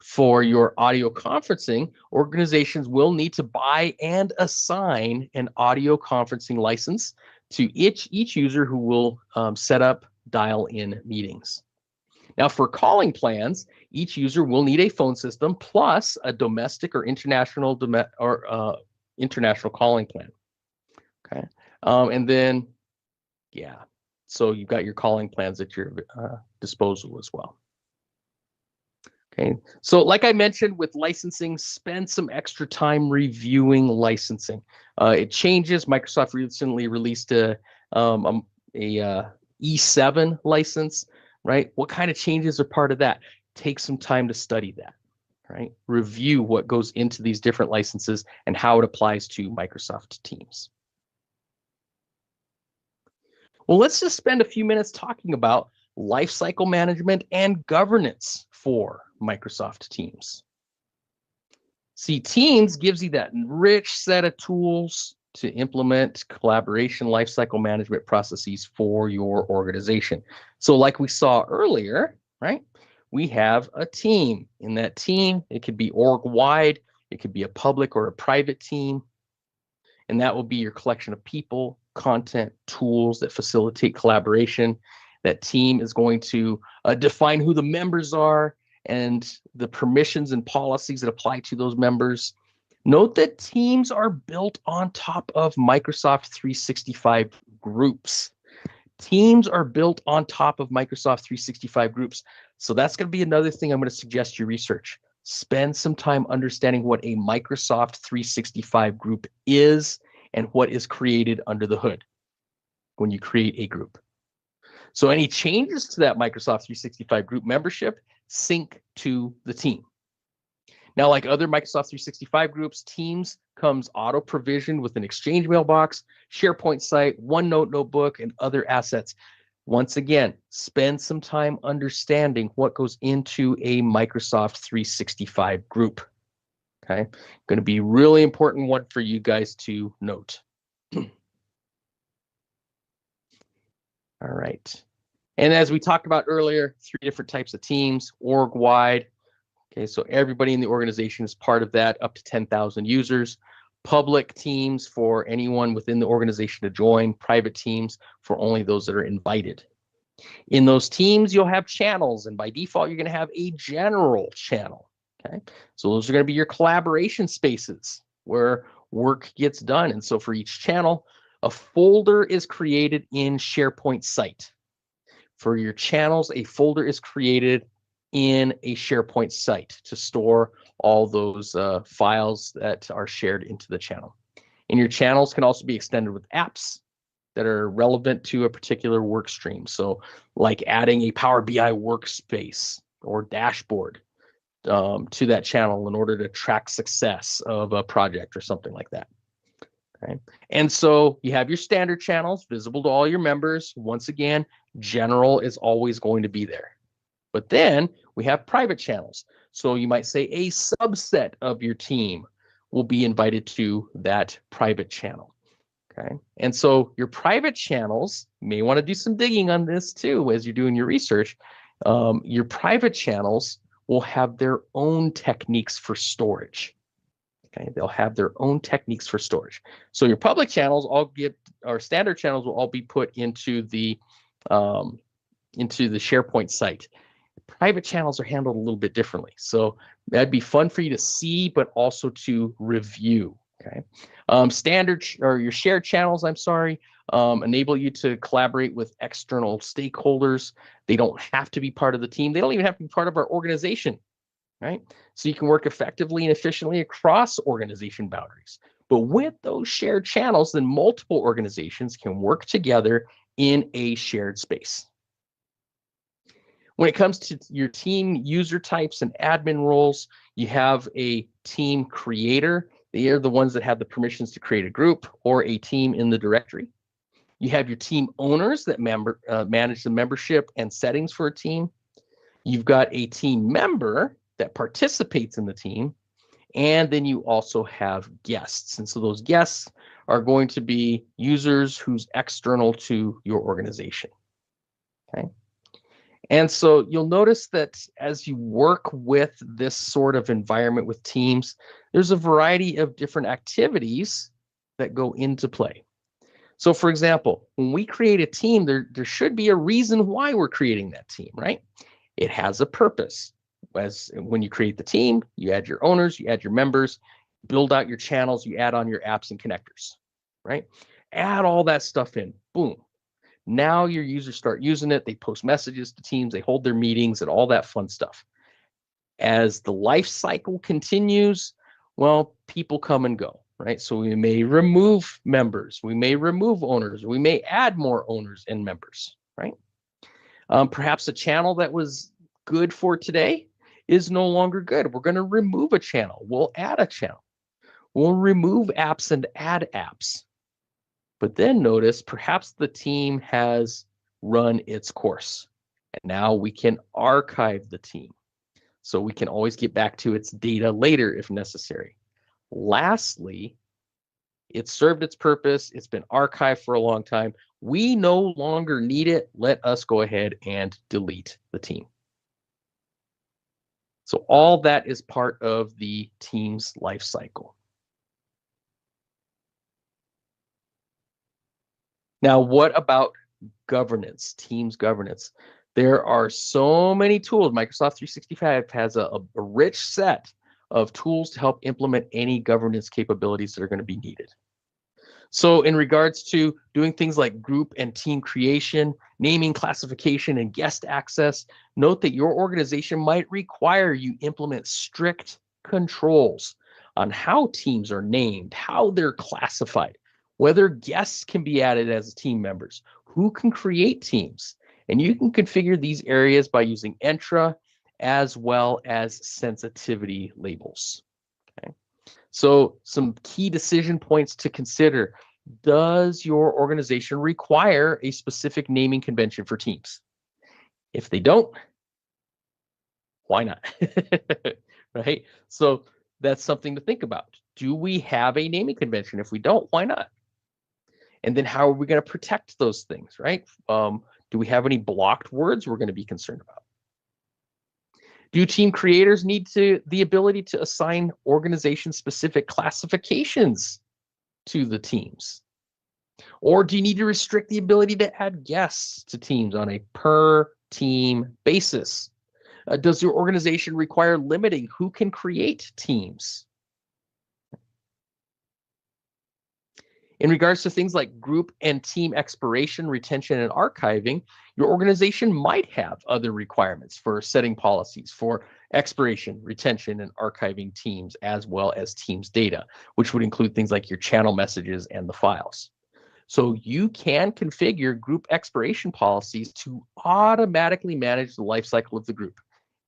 For your audio conferencing, organizations will need to buy and assign an audio conferencing license to each user who will set up dial-in meetings. Now, for calling plans, each user will need a phone system plus a domestic or international calling plan. Okay, and then, yeah, so you've got your calling plans at your disposal as well. Okay, so like I mentioned with licensing, spend some extra time reviewing licensing. It changes. Microsoft recently released a E7 license. Right? What kind of changes are part of that? Take some time to study that, right? Review what goes into these different licenses and how it applies to Microsoft Teams. Well, let's just spend a few minutes talking about lifecycle management and governance for Microsoft Teams. See, Teams gives you that rich set of tools to implement collaboration lifecycle management processes for your organization. So like we saw earlier, right? We have a team. In that team, it could be org-wide, it could be a public or a private team, and that will be your collection of people, content, tools that facilitate collaboration. That team is going to define who the members are and the permissions and policies that apply to those members. Note that teams are built on top of Microsoft 365 groups. Teams are built on top of Microsoft 365 groups. So that's going to be another thing I'm going to suggest you research. Spend some time understanding what a Microsoft 365 group is and what is created under the hood when you create a group. So any changes to that Microsoft 365 group membership sync to the team. Now, like other Microsoft 365 groups, Teams comes auto-provisioned with an Exchange mailbox, SharePoint site, OneNote notebook, and other assets. Once again, spend some time understanding what goes into a Microsoft 365 group. Okay, going to be a really important one for you guys to note. All right. And as we talked about earlier, 3 different types of teams, org-wide. Okay, so everybody in the organization is part of that, up to 10,000 users. Public teams for anyone within the organization to join, private teams for only those that are invited. In those teams, you'll have channels, and by default, you're going to have a general channel. Okay, so those are going to be your collaboration spaces where work gets done. And so for each channel, a folder is created in SharePoint site. For your channels, a folder is created in a SharePoint site to store all those files that are shared into the channel. And your channels can also be extended with apps that are relevant to a particular work stream. So like adding a Power BI workspace or dashboard to that channel in order to track success of a project or something like that. Okay. And so you have your standard channels visible to all your members. Once again, general is always going to be there. But then we have private channels. So you might say a subset of your team will be invited to that private channel. Okay. And so your private channels, you may want to do some digging on this too as you're doing your research. Your private channels will have their own techniques for storage. Okay, they'll have their own techniques for storage. So your public channels our standard channels will all be put into the SharePoint site. Private channels are handled a little bit differently. So that'd be fun for you to see, but also to review. Okay, standard or your shared channels, enable you to collaborate with external stakeholders. They don't have to be part of the team. They don't even have to be part of our organization. Right? So you can work effectively and efficiently across organization boundaries. But with those shared channels, then multiple organizations can work together in a shared space. When it comes to your team user types and admin roles, you have a team creator. They are the ones that have the permissions to create a group or a team in the directory. You have your team owners that manage the membership and settings for a team. You've got a team member that participates in the team, and then you also have guests. And so those guests are going to be users who's external to your organization. Okay. And so you'll notice that as you work with this sort of environment with teams, there's a variety of different activities that go into play. So for example, when we create a team, there should be a reason why we're creating that team, right? It has a purpose. When you create the team, you add your owners, you add your members, build out your channels, you add on your apps and connectors, right? Add all that stuff in, boom. Now your users start using it. They post messages to teams, they hold their meetings and all that fun stuff. As the life cycle continues, well, people come and go, right? So we may remove members, we may remove owners, we may add more owners and members, right? Perhaps a channel that was good for today is no longer good. We're going to remove a channel. We'll add a channel. We'll remove apps and add apps. But then notice perhaps the team has run its course. And now we can archive the team. So we can always get back to its data later if necessary. Lastly, it served its purpose. It's been archived for a long time. We no longer need it. Let us go ahead and delete the team. So all that is part of the team's life cycle. Now, what about governance, teams governance? There are so many tools. Microsoft 365 has a rich set of tools to help implement any governance capabilities that are going to be needed. So in regards to doing things like group and team creation, naming, classification, and guest access, note that your organization might require you implement strict controls on how teams are named, how they're classified, whether guests can be added as team members, who can create teams. And you can configure these areas by using Entra as well as sensitivity labels. Okay. So some key decision points to consider. Does your organization require a specific naming convention for teams? If they don't, why not? Right? So that's something to think about. Do we have a naming convention? If we don't, why not? And then how are we going to protect those things, right? Do we have any blocked words we're going to be concerned about? Do team creators need the ability to assign organization-specific classifications to the teams? Or do you need to restrict the ability to add guests to teams on a per team basis? Does your organization require limiting who can create teams? In regards to things like group and team expiration, retention, and archiving, your organization might have other requirements for setting policies for expiration, retention, and archiving teams, as well as teams data, which would include things like your channel messages and the files. So you can configure group expiration policies to automatically manage the life cycle of the group,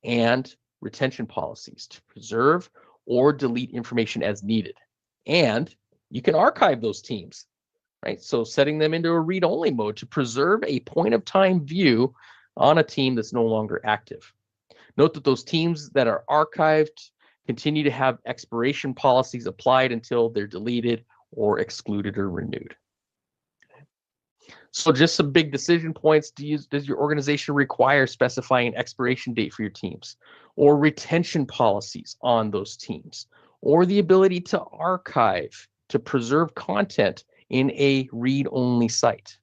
and retention policies to preserve or delete information as needed. And you can archive those teams, right? So setting them into a read-only mode to preserve a point-of-time view on a team that's no longer active. Note that those teams that are archived continue to have expiration policies applied until they're deleted or excluded or renewed. So just some big decision points. Does your organization require specifying an expiration date for your teams, or retention policies on those teams, or the ability to archive, to preserve content in a read-only site?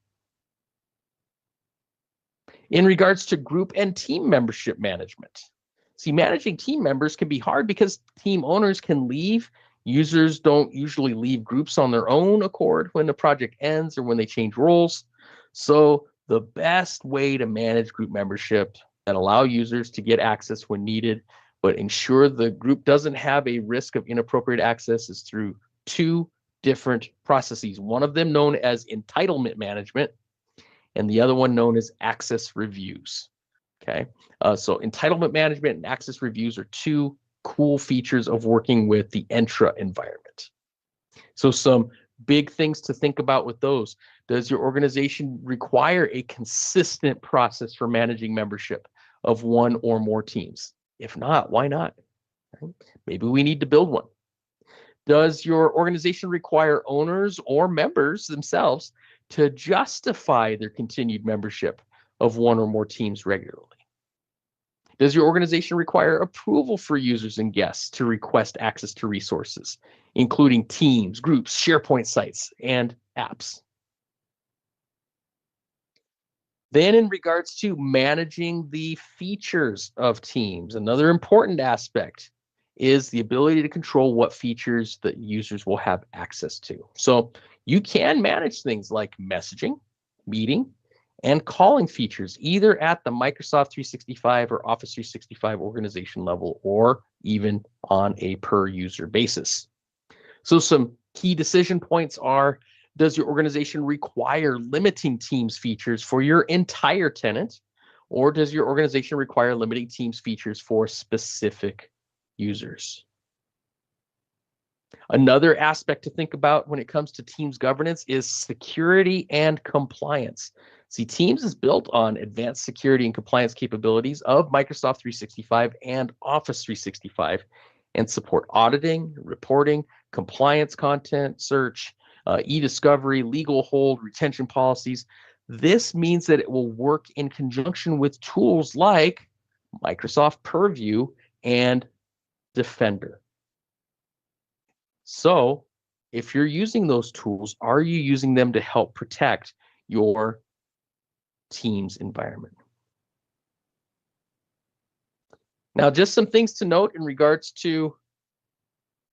In regards to group and team membership management, see, managing team members can be hard because team owners can leave. Users don't usually leave groups on their own accord when the project ends or when they change roles. So the best way to manage group membership and allow users to get access when needed, but ensure the group doesn't have a risk of inappropriate access, is through two different processes. One of them known as entitlement management, and the other one known as access reviews. Okay, so entitlement management and access reviews are two cool features of working with the Entra environment. So some big things to think about with those. Does your organization require a consistent process for managing membership of one or more teams? If not, why not? Maybe we need to build one. Does your organization require owners or members themselves to justify their continued membership of one or more teams regularly? Does your organization require approval for users and guests to request access to resources, including teams, groups, SharePoint sites, and apps? Then in regards to managing the features of teams, another important aspect is the ability to control what features that users will have access to. So you can manage things like messaging, meeting, and calling features, either at the Microsoft 365 or Office 365 organization level, or even on a per user basis. So some key decision points are: does your organization require limiting Teams features for your entire tenant, or does your organization require limiting Teams features for specific users? Another aspect to think about when it comes to Teams governance is security and compliance. See, Teams is built on advanced security and compliance capabilities of Microsoft 365 and Office 365, and support auditing, reporting, compliance content search, e-discovery, legal hold, retention policies. This means that it will work in conjunction with tools like Microsoft Purview and Defender. So if you're using those tools, are you using them to help protect your Teams environment? Now, just some things to note in regards to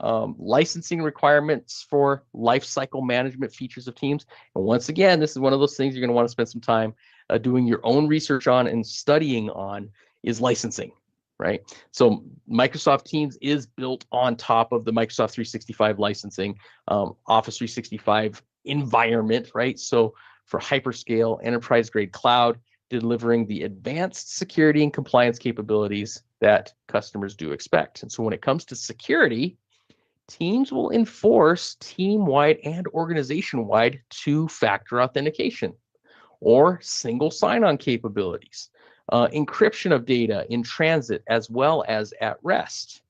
licensing requirements for lifecycle management features of Teams. And once again, this is one of those things you're going to want to spend some time doing your own research on and studying on, is licensing, right? So Microsoft Teams is built on top of the Microsoft 365 licensing, Office 365 environment, right? So for hyperscale, enterprise-grade cloud, delivering the advanced security and compliance capabilities that customers do expect. And so when it comes to security, Teams will enforce team-wide and organization-wide two-factor authentication, or single sign-on capabilities, encryption of data in transit as well as at rest.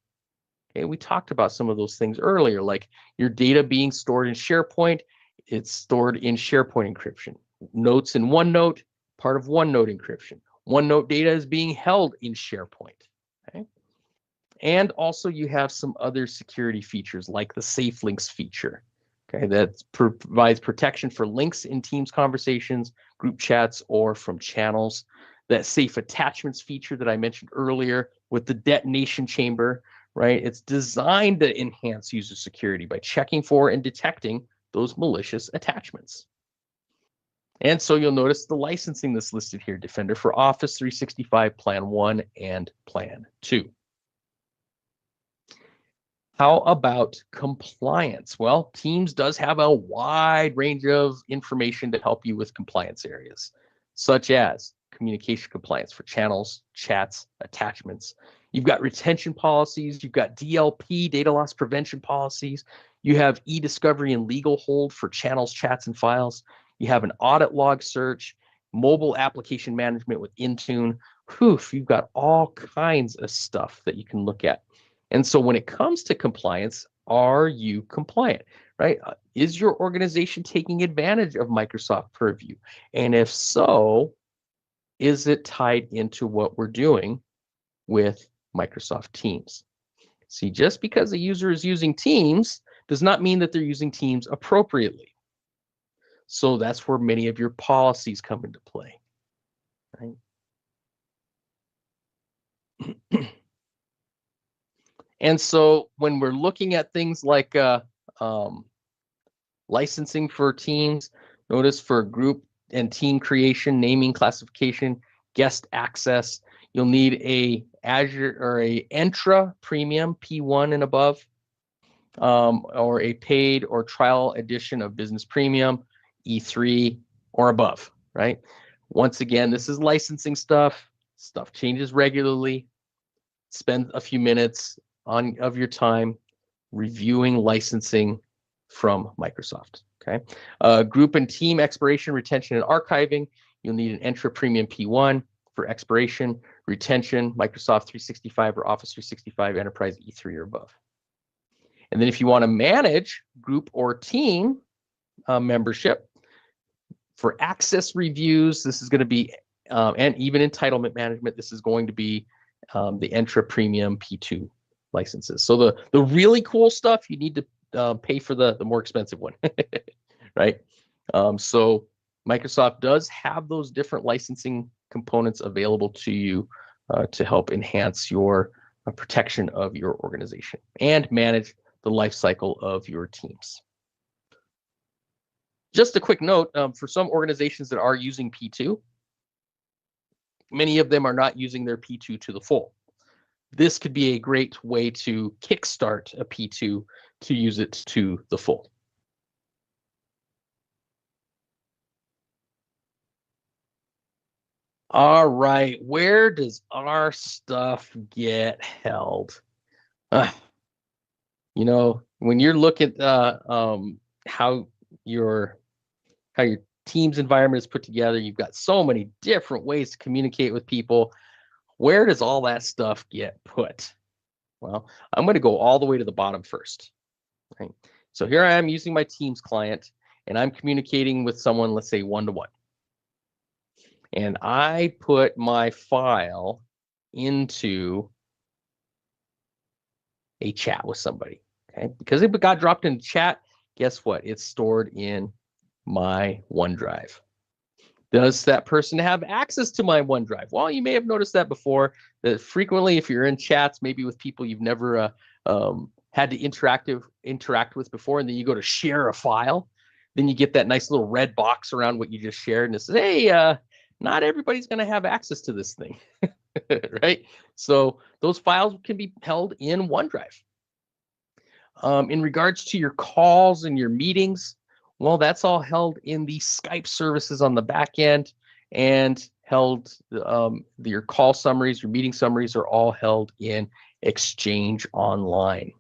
Okay, we talked about some of those things earlier, like your data being stored in SharePoint. It's stored in SharePoint encryption. Notes in OneNote, part of OneNote encryption. OneNote data is being held in SharePoint. Okay? And also you have some other security features like the Safe Links feature. Okay, that provides protection for links in Teams conversations, group chats, or from channels. That Safe Attachments feature that I mentioned earlier with the detonation chamber, right? It's designed to enhance user security by checking for and detecting those malicious attachments. And so you'll notice the licensing that's listed here, Defender for Office 365 Plan 1 and Plan 2. How about compliance? Well, Teams does have a wide range of information to help you with compliance areas, such as communication compliance for channels, chats, attachments. You've got retention policies, you've got DLP, data loss prevention policies, you have e-discovery and legal hold for channels, chats, and files. You have an audit log search, mobile application management with Intune. You've got all kinds of stuff that you can look at. And so when it comes to compliance, are you compliant, right? Is your organization taking advantage of Microsoft Purview? And if so, is it tied into what we're doing with Microsoft Teams? See, just because a user is using Teams does not mean that they're using Teams appropriately. So that's where many of your policies come into play, right? And so when we're looking at things like licensing for Teams, notice for group and team creation, naming, classification, guest access, you'll need a Azure or a Entra Premium P1 and above, or a paid or trial edition of Business Premium E3 or above, right? Once again, this is licensing stuff. Stuff changes regularly. Spend a few minutes of your time reviewing licensing from Microsoft. Okay, group and team expiration, retention, and archiving. You'll need an Entra Premium P1 for expiration, retention, Microsoft 365 or Office 365 Enterprise E3 or above. And then if you want to manage group or team membership for access reviews, this is going to be, and even entitlement management, this is going to be the Entra Premium P2 licenses. So the really cool stuff, you need to pay for the more expensive one, right? So Microsoft does have those different licensing components available to you to help enhance your protection of your organization and manage the life cycle of your teams. Just a quick note, for some organizations that are using P2, many of them are not using their P2 to the full. This could be a great way to kickstart a P2 to use it to the full. All right, where does our stuff get held? You know, when you're looking at how your team's environment is put together, you've got so many different ways to communicate with people. Where does all that stuff get put? Well, I'm going to go all the way to the bottom first. Right? So here I am using my Teams client, and I'm communicating with someone, let's say one-to-one. And I put my file into a chat with somebody. Okay, because it got dropped into chat, guess what? It's stored in my OneDrive. Does that person have access to my OneDrive? Well, you may have noticed that before, that frequently if you're in chats, maybe with people you've never had to interact with before, and then you go to share a file, then you get that nice little red box around what you just shared, and it says, hey, not everybody's going to have access to this thing, right? So those files can be held in OneDrive. In regards to your calls and your meetings, well, that's all held in the Skype services on the back end, and held, your call summaries, your meeting summaries are all held in Exchange Online.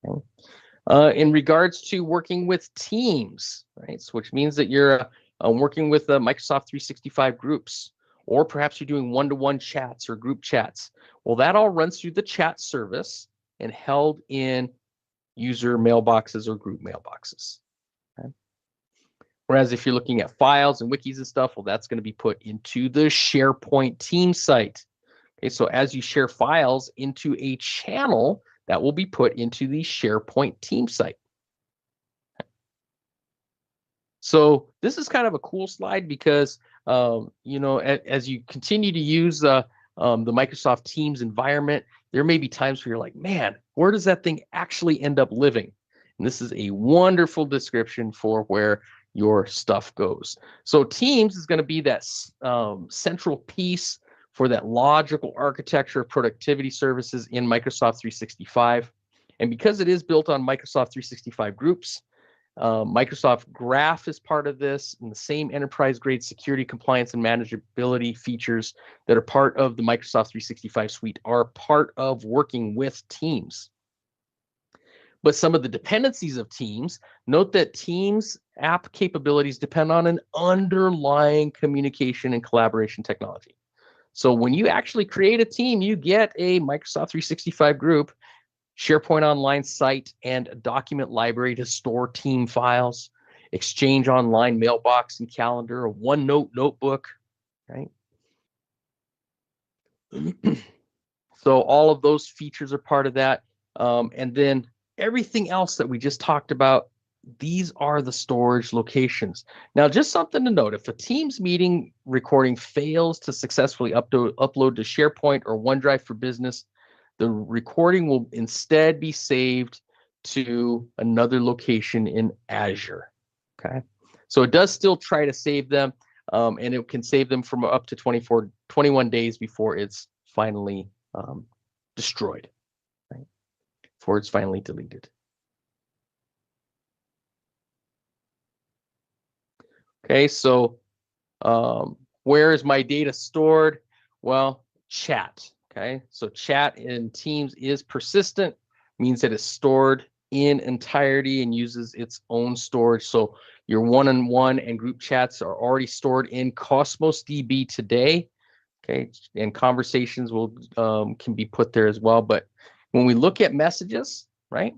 Okay. In regards to working with teams, right? So which means that you're working with Microsoft 365 groups, or perhaps you're doing one-to-one chats or group chats. Well, that all runs through the chat service and held in user mailboxes or group mailboxes. Okay. Whereas if you're looking at files and wikis and stuff, well, that's going to be put into the SharePoint team site. Okay, so as you share files into a channel, that will be put into the SharePoint team site. So this is kind of a cool slide because, you know, as you continue to use the Microsoft Teams environment, there may be times where you're like, man, where does that thing actually end up living? And this is a wonderful description for where your stuff goes. So Teams is going to be that central piece for that logical architecture of productivity services in Microsoft 365. And because it is built on Microsoft 365 groups, Microsoft Graph is part of this, and the same enterprise-grade security, compliance, and manageability features that are part of the Microsoft 365 suite are part of working with Teams. But some of the dependencies of Teams, note that Teams app capabilities depend on an underlying communication and collaboration technology. So when you actually create a team, you get a Microsoft 365 group, SharePoint Online site, and a document library to store team files, Exchange Online mailbox and calendar, a OneNote notebook, right? So all of those features are part of that. And then everything else that we just talked about, these are the storage locations. Now, just something to note, if a Teams meeting recording fails to successfully upload to SharePoint or OneDrive for Business, the recording will instead be saved to another location in Azure. Okay, so it does still try to save them, and it can save them from up to 21 days before it's finally destroyed, right? Before it's finally deleted. Okay, so where is my data stored? Well, chat. Okay, so chat in Teams is persistent, means that it's stored in entirety and uses its own storage. So your one-on-one and group chats are already stored in Cosmos DB today. Okay, and conversations will can be put there as well. But when we look at messages, right?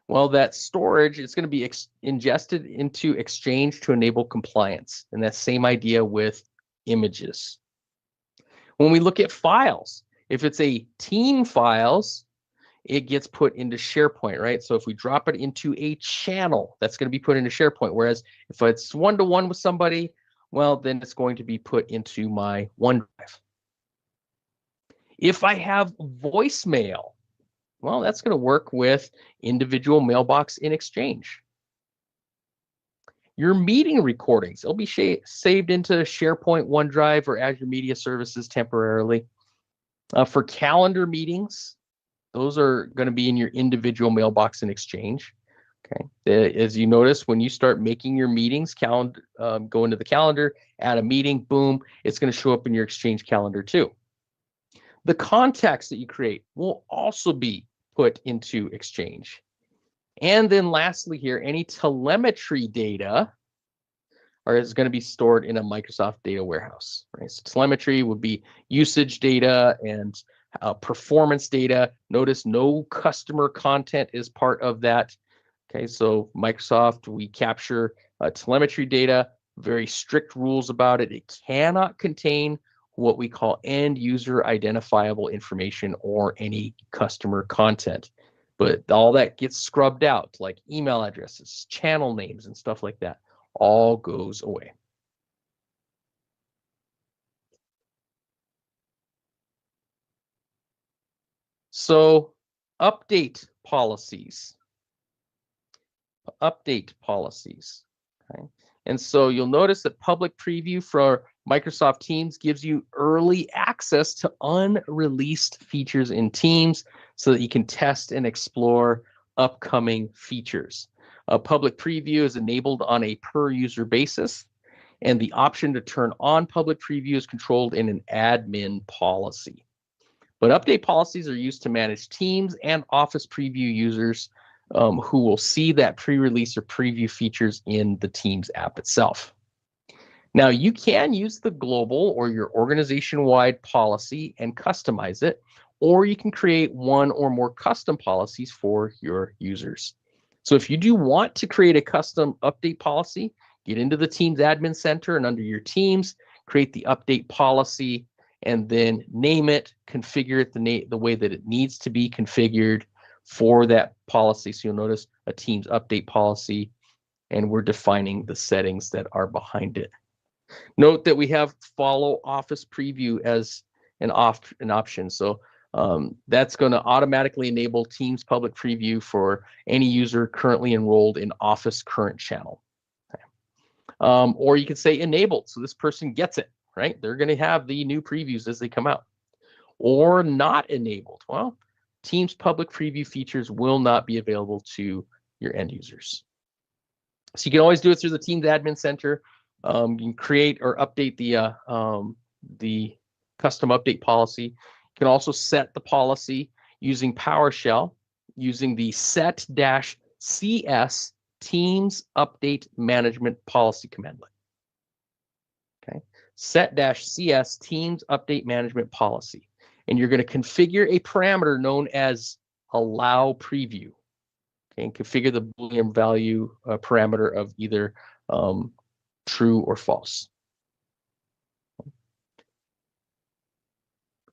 Well, that storage is going to be ingested into Exchange to enable compliance, and that same idea with images. When we look at files, if it's a team files, it gets put into SharePoint, right? So if we drop it into a channel, that's going to be put into SharePoint. Whereas if it's one-to-one with somebody, well, then it's going to be put into my OneDrive. If I have voicemail, well, that's going to work with individual mailbox in Exchange. Your meeting recordings, they'll be saved into SharePoint, OneDrive, or Azure Media Services temporarily. For calendar meetings, those are going to be in your individual mailbox in Exchange. Okay. As you notice, when you start making your meetings, go into the calendar, add a meeting, boom, it's going to show up in your Exchange calendar too. The contacts that you create will also be put into Exchange. And then lastly here, any telemetry data is going to be stored in a Microsoft data warehouse. Right? So telemetry would be usage data and performance data. Notice no customer content is part of that. Okay, so Microsoft, we capture telemetry data, very strict rules about it. It cannot contain what we call end user identifiable information or any customer content. But all that gets scrubbed out, like email addresses, channel names, and stuff like that, all goes away. So update policies. Okay. And so you'll notice that public preview for Microsoft Teams gives you early access to unreleased features in Teams so that you can test and explore upcoming features. A public preview is enabled on a per user basis, and the option to turn on public preview is controlled in an admin policy. But update policies are used to manage Teams and Office preview users who will see that pre-release or preview features in the Teams app itself. Now, you can use the global or your organization-wide policy and customize it, or you can create one or more custom policies for your users. So if you do want to create a custom update policy, get into the Teams Admin Center and under your Teams, create the update policy, and then name it, configure it the way that it needs to be configured for that policy. So you'll notice a Teams update policy, and we're defining the settings that are behind it. Note that we have follow Office preview as an option. So That's going to automatically enable Teams public preview for any user currently enrolled in Office Current Channel. Okay. Or you could say enabled, so this person gets it, right? They're going to have the new previews as they come out. Or not enabled. Well, Teams public preview features will not be available to your end users. So you can always do it through the Teams Admin Center. You can create or update the custom update policy. You can also set the policy using PowerShell, using the set-cs Teams Update Management Policy commandlet. Okay, set-cs Teams Update Management Policy. And you're going to configure a parameter known as allow preview. Okay, and configure the Boolean value parameter of either true or false.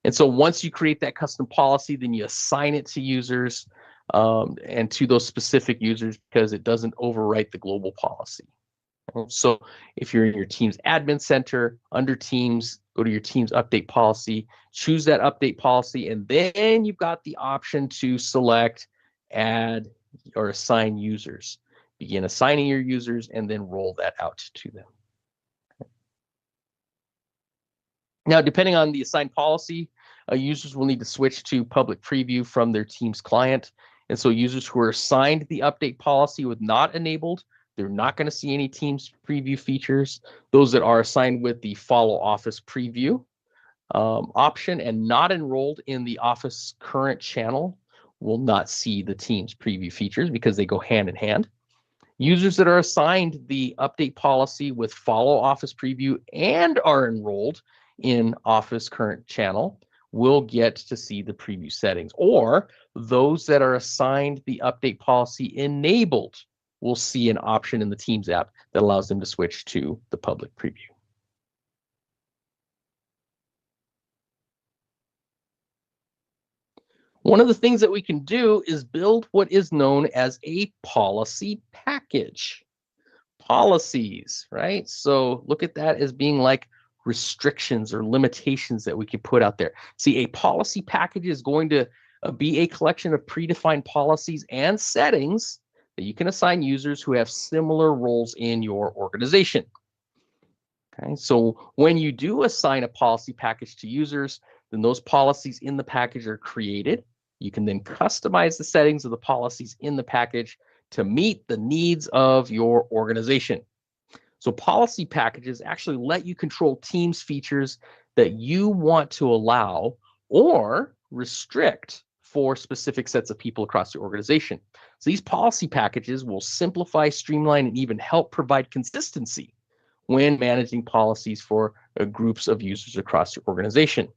And so once you create that custom policy, then you assign it to users and to those specific users because it doesn't overwrite the global policy. So if you're in your Teams Admin Center, under Teams, go to your Teams Update Policy, choose that update policy, and then you've got the option to select, add, or assign users. Begin assigning your users and then roll that out to them. Now, depending on the assigned policy, users will need to switch to public preview from their Teams client. And so users who are assigned the update policy with not enabled, they're not going to see any Teams preview features. Those that are assigned with the follow Office preview option and not enrolled in the Office current channel will not see the Teams preview features because they go hand in hand. Users that are assigned the update policy with follow Office preview and are enrolled in Office current channel will get to see the preview settings, or those that are assigned the update policy enabled will see an option in the Teams app that allows them to switch to the public preview. One of the things that we can do is build what is known as a policy package. Policies, right? So look at that as being like restrictions or limitations that we can put out there. See, a policy package is going to be a collection of predefined policies and settings that you can assign users who have similar roles in your organization. Okay, so when you do assign a policy package to users, then those policies in the package are created. You can then customize the settings of the policies in the package to meet the needs of your organization. So policy packages actually let you control Teams features that you want to allow or restrict for specific sets of people across your organization. So these policy packages will simplify, streamline, and even help provide consistency when managing policies for groups of users across your organization.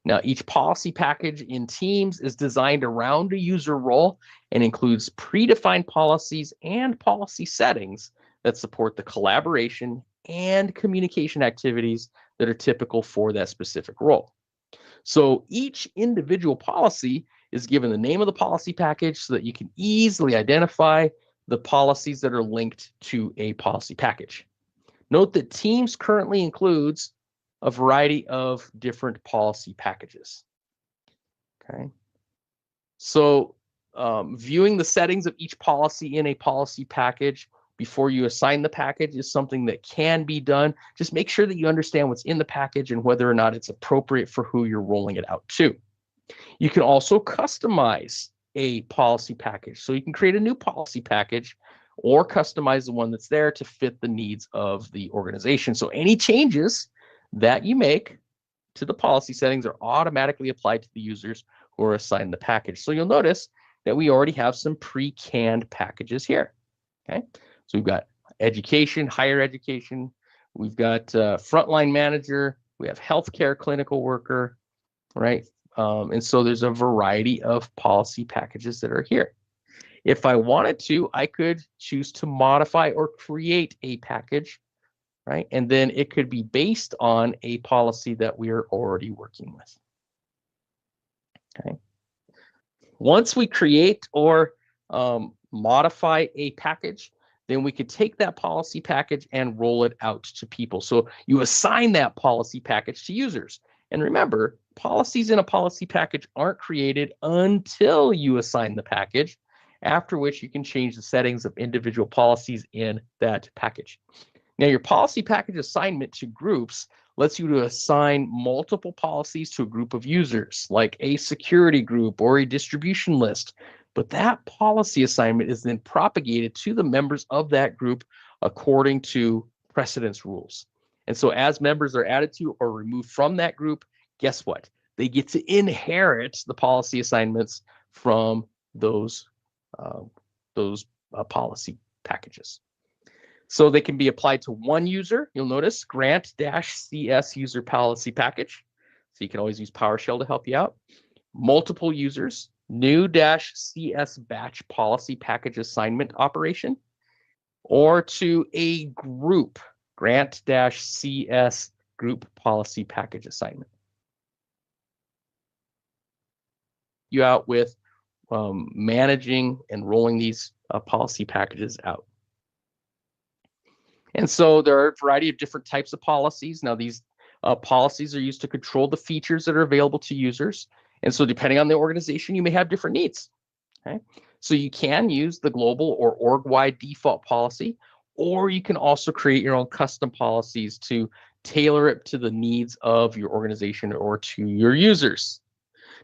Now, each policy package in Teams is designed around a user role and includes predefined policies and policy settings that support the collaboration and communication activities that are typical for that specific role. So each individual policy is given the name of the policy package so that you can easily identify the policies that are linked to a policy package. Note that Teams currently includes a variety of different policy packages. Okay. So viewing the settings of each policy in a policy package before you assign the package is something that can be done. Just make sure that you understand what's in the package and whether or not it's appropriate for who you're rolling it out to. You can also customize a policy package. So you can create a new policy package or customize the one that's there to fit the needs of the organization. So any changes that you make to the policy settings are automatically applied to the users who are assigned the package. So you'll notice that we already have some pre-canned packages here. Okay, so we've got education, higher education, we've got frontline manager, we have healthcare clinical worker, right? And so there's a variety of policy packages that are here. If I wanted to, I could choose to modify or create a package, right? And then it could be based on a policy that we are already working with. Okay. Once we create or modify a package, then we could take that policy package and roll it out to people. So you assign that policy package to users. And remember, policies in a policy package aren't created until you assign the package, after which you can change the settings of individual policies in that package. Now, your policy package assignment to groups lets you to assign multiple policies to a group of users, like a security group or a distribution list. But that policy assignment is then propagated to the members of that group according to precedence rules. And so as members are added to or removed from that group, guess what? They get to inherit the policy assignments from those policy packages. So they can be applied to one user. You'll notice grant-cs user policy package. So you can always use PowerShell to help you out. Multiple users, new-cs batch policy package assignment operation, or to a group, grant-cs group policy package assignment. You out with managing and rolling these policy packages out. And so there are a variety of different types of policies. Now, these policies are used to control the features that are available to users. And so depending on the organization, you may have different needs. Okay? So you can use the global or org-wide default policy, or you can also create your own custom policies to tailor it to the needs of your organization or to your users.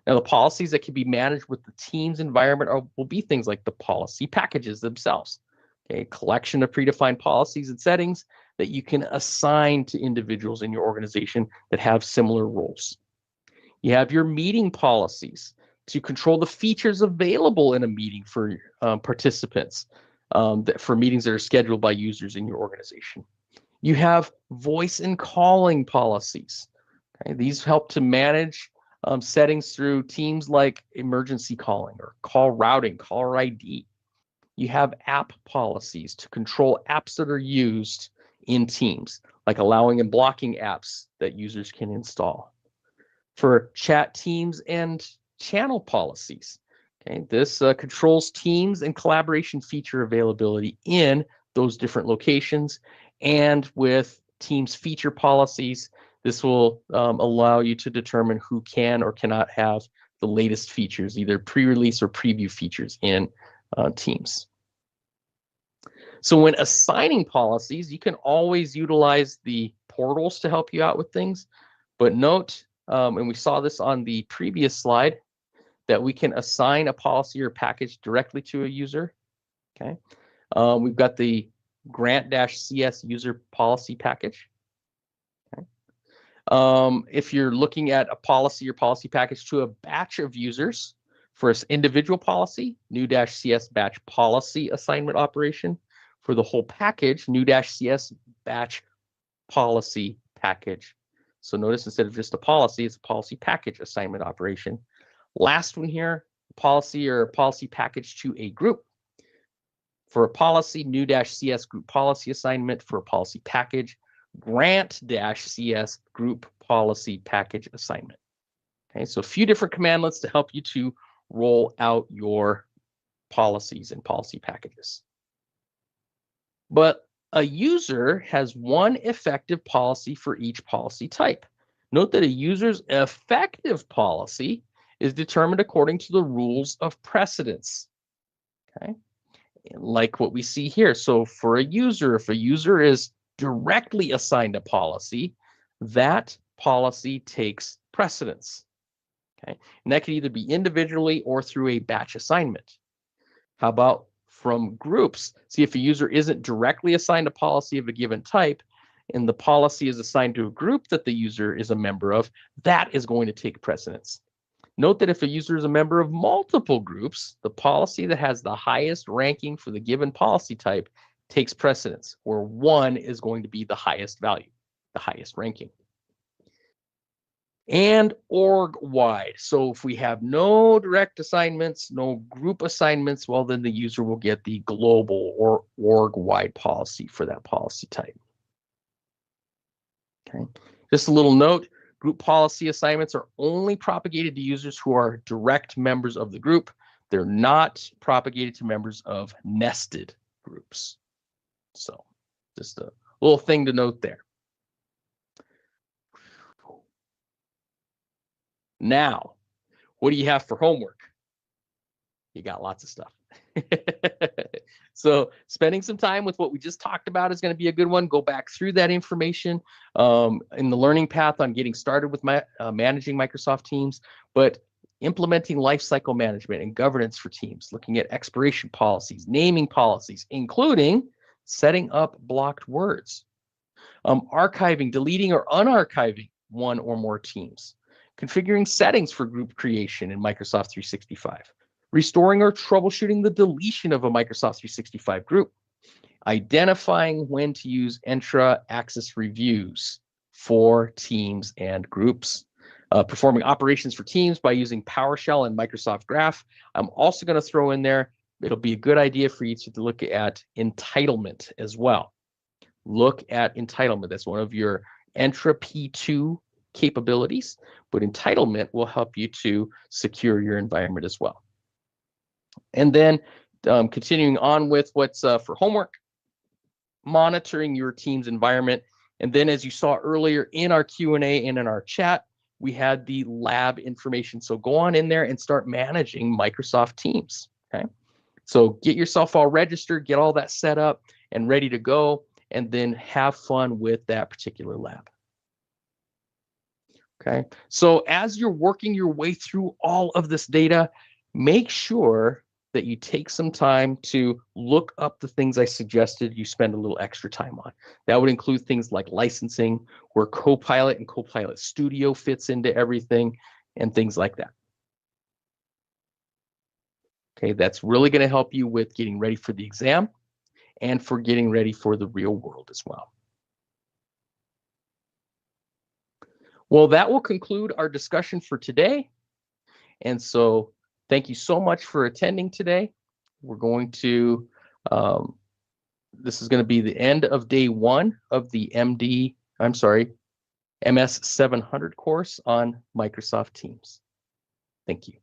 Now, the policies that can be managed with the team's environment will be things like the policy packages themselves. A collection of predefined policies and settings that you can assign to individuals in your organization that have similar roles. You have your meeting policies to control the features available in a meeting for participants, for meetings that are scheduled by users in your organization. You have voice and calling policies. Okay? These help to manage settings through teams like emergency calling or call routing, caller ID. You have app policies to control apps that are used in Teams, like allowing and blocking apps that users can install. For chat teams and channel policies, okay, this controls Teams and collaboration feature availability in those different locations. And with Teams feature policies, this will allow you to determine who can or cannot have the latest features, either pre-release or preview features in Teams. So when assigning policies, you can always utilize the portals to help you out with things. But note, and we saw this on the previous slide, that we can assign a policy or package directly to a user. Okay, we've got the grant-cs user policy package. Okay. If you're looking at a policy or policy package to a batch of users for an individual policy, new-cs batch policy assignment operation. For the whole package, new-cs batch policy package. So notice instead of just a policy, it's a policy package assignment operation. Last one here, policy or policy package to a group. For a policy, new-cs group policy assignment. For a policy package, grant-cs group policy package assignment. Okay, so a few different commandlets to help you to roll out your policies and policy packages. But a user has one effective policy for each policy type. Note that a user's effective policy is determined according to the rules of precedence. Okay, like what we see here. So for a user, if a user is directly assigned a policy, that policy takes precedence. Okay, and that can either be individually or through a batch assignment. How about from groups? See, if a user isn't directly assigned a policy of a given type, and the policy is assigned to a group that the user is a member of, that is going to take precedence. Note that if a user is a member of multiple groups, the policy that has the highest ranking for the given policy type takes precedence, where 1 is going to be the highest value, the highest ranking. And org-wide. So if we have no direct assignments, no group assignments, well, then the user will get the global or org-wide policy for that policy type. Okay, just a little note, group policy assignments are only propagated to users who are direct members of the group. They're not propagated to members of nested groups. So just a little thing to note there. Now, what do you have for homework? You got lots of stuff. So spending some time with what we just talked about is going to be a good one. Go back through that information in the learning path on getting started with managing Microsoft Teams, but implementing lifecycle management and governance for teams, looking at expiration policies, naming policies, including setting up blocked words, archiving, deleting, or unarchiving one or more teams, configuring settings for group creation in Microsoft 365, restoring or troubleshooting the deletion of a Microsoft 365 group, identifying when to use Entra access reviews for teams and groups, performing operations for teams by using PowerShell and Microsoft Graph. I'm also going to throw in there, it'll be a good idea for you to look at entitlement as well. Look at entitlement. That's one of your Entra P2 capabilities, but entitlement will help you to secure your environment as well. And then continuing on with what's for homework, monitoring your team's environment. And then as you saw earlier in our Q&A and in our chat, we had the lab information. So go on in there and start managing Microsoft Teams, okay? So get yourself all registered, get all that set up and ready to go, and then have fun with that particular lab. Okay, so as you're working your way through all of this data, make sure that you take some time to look up the things I suggested you spend a little extra time on. That would include things like licensing, where Copilot and Copilot Studio fits into everything, and things like that. Okay, that's really going to help you with getting ready for the exam and for getting ready for the real world as well. Well, that will conclude our discussion for today. And so thank you so much for attending today. We're going to, this is going to be the end of day 1 of the MS-700 course on Microsoft Teams. Thank you.